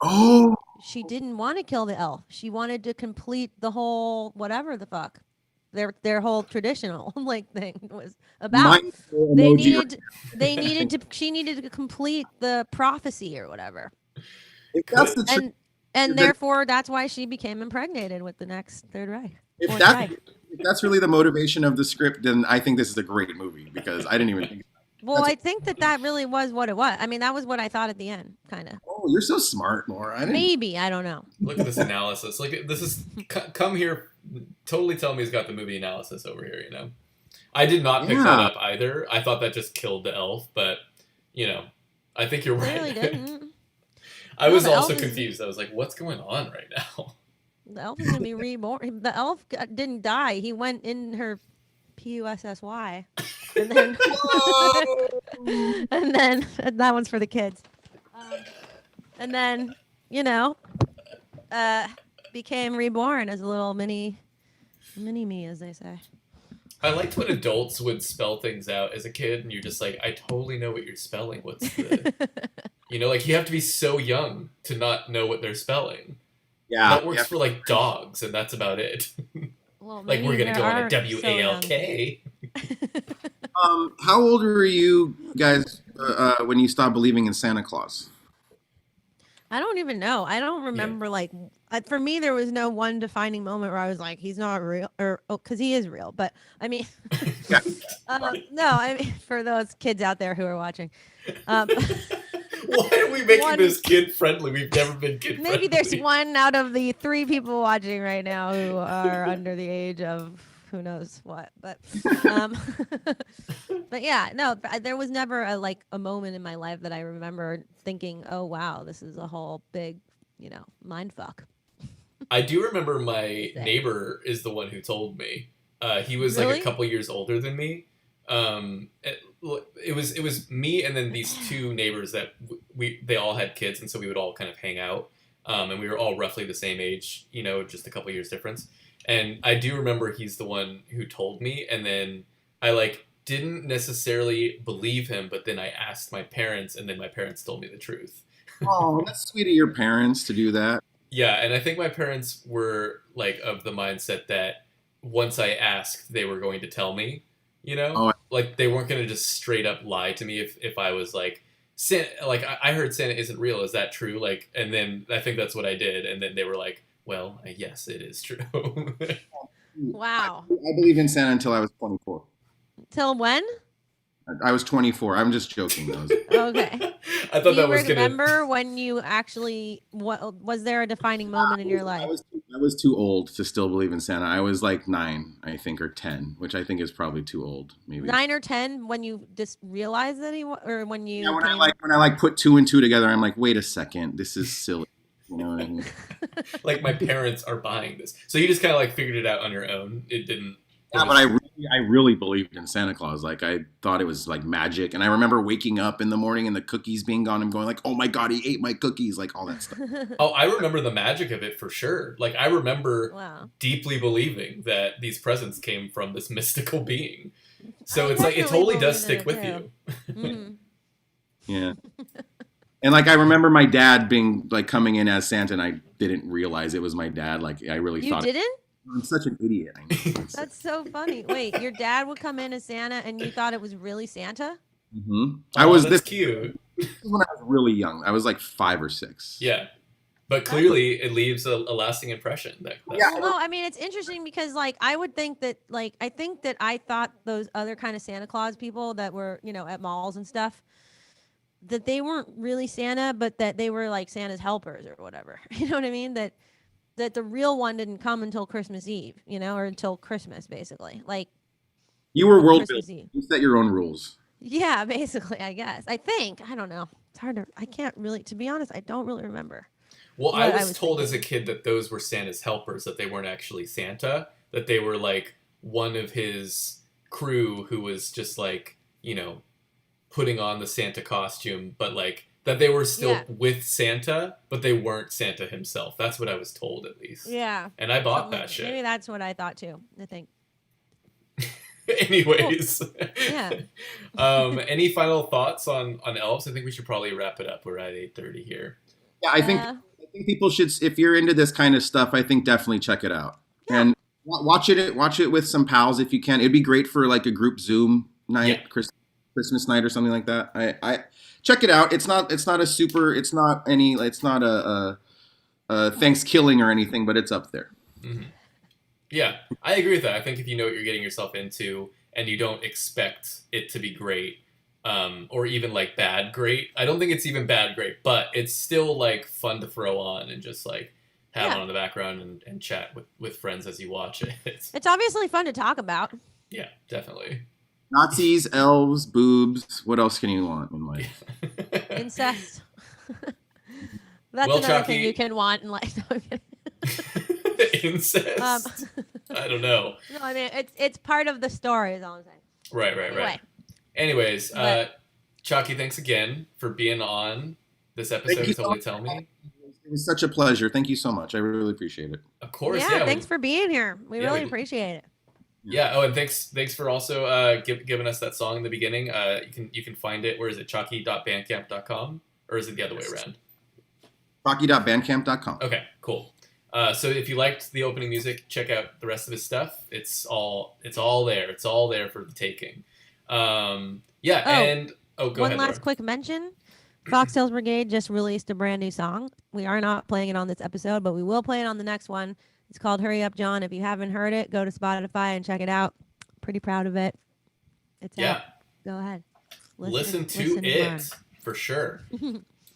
oh, she didn't want to kill the elf. She wanted to complete the whole whatever the fuck their whole traditional like thing was about. mindful They emoji. needed she needed to complete the prophecy or whatever. If that's the truth, And Then- therefore that's why she became impregnated with the next Third Reich. if Fourth that's Reich. if that's really the motivation of the script, then I think this is a great movie because I didn't even think. Well, I think that really was what it was. I mean, that was what I thought at the end, kind of. Oh, you're so smart, Laura. I didn't. Maybe, I don't know. Look at this analysis. Like this is come here. Totally tell me he's got the movie analysis over here. You know, I did not pick that Yeah. up either. I thought that just killed the elf, but you know, I think you're right. Really didn't. I No, was the also elf is- confused. I was like, what's going on right now? The elf is gonna be reborn. The elf didn't die. He went in her PUSSY, and then and then that one's for the kids. And then became reborn as a little mini me, as they say. I liked when adults would spell things out as a kid, and you're just like, I totally know what you're spelling. What's the, like you have to be so young to not know what they're spelling. Yeah, That works for like dogs, and that's about it. Well, Like we're maybe gonna there go on a are so young. WALK. How old were you guys when you stopped believing in Santa Claus? I don't even know. I don't remember for me there was no one defining moment where I was like, he's not real, or because he is real. But I mean, Yeah. no, I mean for those kids out there who are watching, Why are we making One- this kid friendly? We've never been kid friendly. maybe there's one out of the 3 people watching right now who are under the age of who knows what. But but yeah, no, there was never a moment in my life that I remember thinking, oh wow, this is a whole big mind fuck. I do remember my Sick. neighbor is the one who told me. He was like Really? a couple years older than me. It was me and then these 2 neighbors that they all had kids, and so we would all kind of hang out. And we were all roughly the same age, just a couple years difference. And I do remember he's the one who told me, and then I didn't necessarily believe him, but then I asked my parents, and then my parents told me the truth. Oh, that's sweet of your parents to do that. Yeah, and I think my parents were of the mindset that once I asked, they were going to tell me, Oh. they weren't going to just straight up lie to me if I was Santa, I heard Santa isn't real. Is that true? And then I think that's what I did, and then they were like, well, yes, it is true. Wow. I believed in Santa until I was 24. Till when? I was 24. I'm just joking, though. Okay. I thought Do you that was gonna. remember when you actually? What was there a defining moment in your I life? was too old to still believe in Santa. I was 9, I think, or 10, which I think is probably too old, maybe. 9 or 10 when you just realized that or when you? Yeah, when came- I put 2 and 2 together, I'm like, wait a second, this is silly. You know what I mean? My parents are buying this, so you just kind of figured it out on your own. It didn't. Yeah, but I really believed in Santa Claus. I thought it was magic, and I remember waking up in the morning and the cookies being gone. I'm going oh my god, he ate my cookies, all that stuff. Oh, I remember the magic of it for sure. I remember Wow. deeply believing that these presents came from this mystical being. So I it's it definitely totally does believe in stick it, with too. you. Mhm. Yeah. And I remember my dad being coming in as Santa, and I didn't realize it was my dad. I really You thought didn't? I'm such an idiot. I know. That's so funny. Wait, your dad would come in as Santa, and you thought it was really Santa? I was that's this cute. was when I was really young. I was 5 or 6. Yeah, But clearly, it leaves a lasting impression. Yeah. Well, no, I mean it's interesting because like I would think that like I think that I thought those other kind of Santa Claus people that were at malls and stuff that they weren't really Santa, but that they were like Santa's helpers or whatever. You know what I mean? That the real one didn't come until Christmas Eve, or until Christmas basically. Like You were world Christmas building. Eve. You set your own rules. Yeah, basically, I guess. I think. I don't know. It's hard to I can't really to be honest, I don't really remember. Well, What I I was was told as a thinking. kid that those were Santa's helpers, that they weren't actually Santa, that they were like one of his crew who was just like, putting on the Santa costume, but like that they were still Yeah. with Santa, but they weren't Santa himself. That's what I was told at least. Yeah. And I bought Something that like- shit. Maybe that's what I thought too, I think. Anyways. Yeah. Any final thoughts on Elves? I think we should probably wrap it up. We're at 8:30 here. Yeah, I think people should. If you're into this kind of stuff, I think definitely check it out Yeah. and watch it with some pals if you can. It'd be great for like a group Zoom night, Yeah. Christmas night or something like that. I check it out. It's not a Thanksgiving or anything, but it's up there. Mm-hmm. Yeah, I agree with that. I think if you know what you're getting yourself into and you don't expect it to be great, or even like bad great, I don't think it's even bad great, but it's still like fun to throw on and just like have it on the background and chat with friends as you watch it. It's obviously fun to talk about. Yeah, definitely. Nazis, elves, boobs. What else can you want in life? Incest. That's Well, another Chaki- thing you can want in life. No, I'm kidding. Incest. I don't know. No, I mean it's part of the story. Is all I'm saying. Right. Anyway. Anyways, But- Chaki, thanks again for being on this episode Thank of you Totally so Tell Me. It was such a pleasure. Thank you so much. I really appreciate it. Of course, Yeah, thanks for being here. We Yeah, really we- appreciate it. Yeah. Oh, and thanks for also giving us that song in the beginning. You can find it. Where is it? Chaki.bandcamp.com, or is it the other way around? Rocky.bandcamp.com. Okay, cool. So if you liked the opening music, check out the rest of his stuff. It's all there. It's all there for the taking. Yeah, Oh, and go One ahead. last Laura. quick mention. Foxtails Brigade just released a brand new song. We are not playing it on this episode, but we will play it on the next one. It's called Hurry Up, John. If you haven't heard it, go to Spotify and check it out. Pretty proud of it. It's Yeah. out. Go ahead. Listen to listen and learn. it for sure.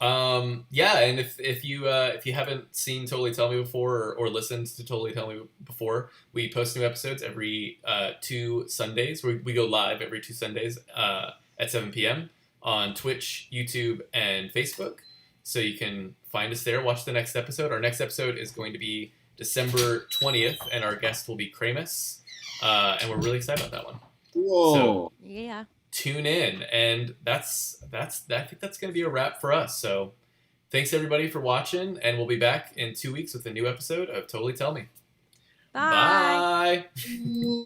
Yeah, and if you haven't seen Totally Tell Me before or listened to Totally Tell Me before, we post new episodes every 2 Sundays. We go live every 2 Sundays at 7 p.m. on Twitch, YouTube, and Facebook. So you can find us there. Watch the next episode. Our next episode is going to be December 20th, and our guest will be Kramus. And we're really excited about that one. Whoa. So- Yeah. Tune in, and that's I think that's going to be a wrap for us. So thanks everybody for watching, and we'll be back in 2 weeks with a new episode of Totally Tell Me. Bye. Bye.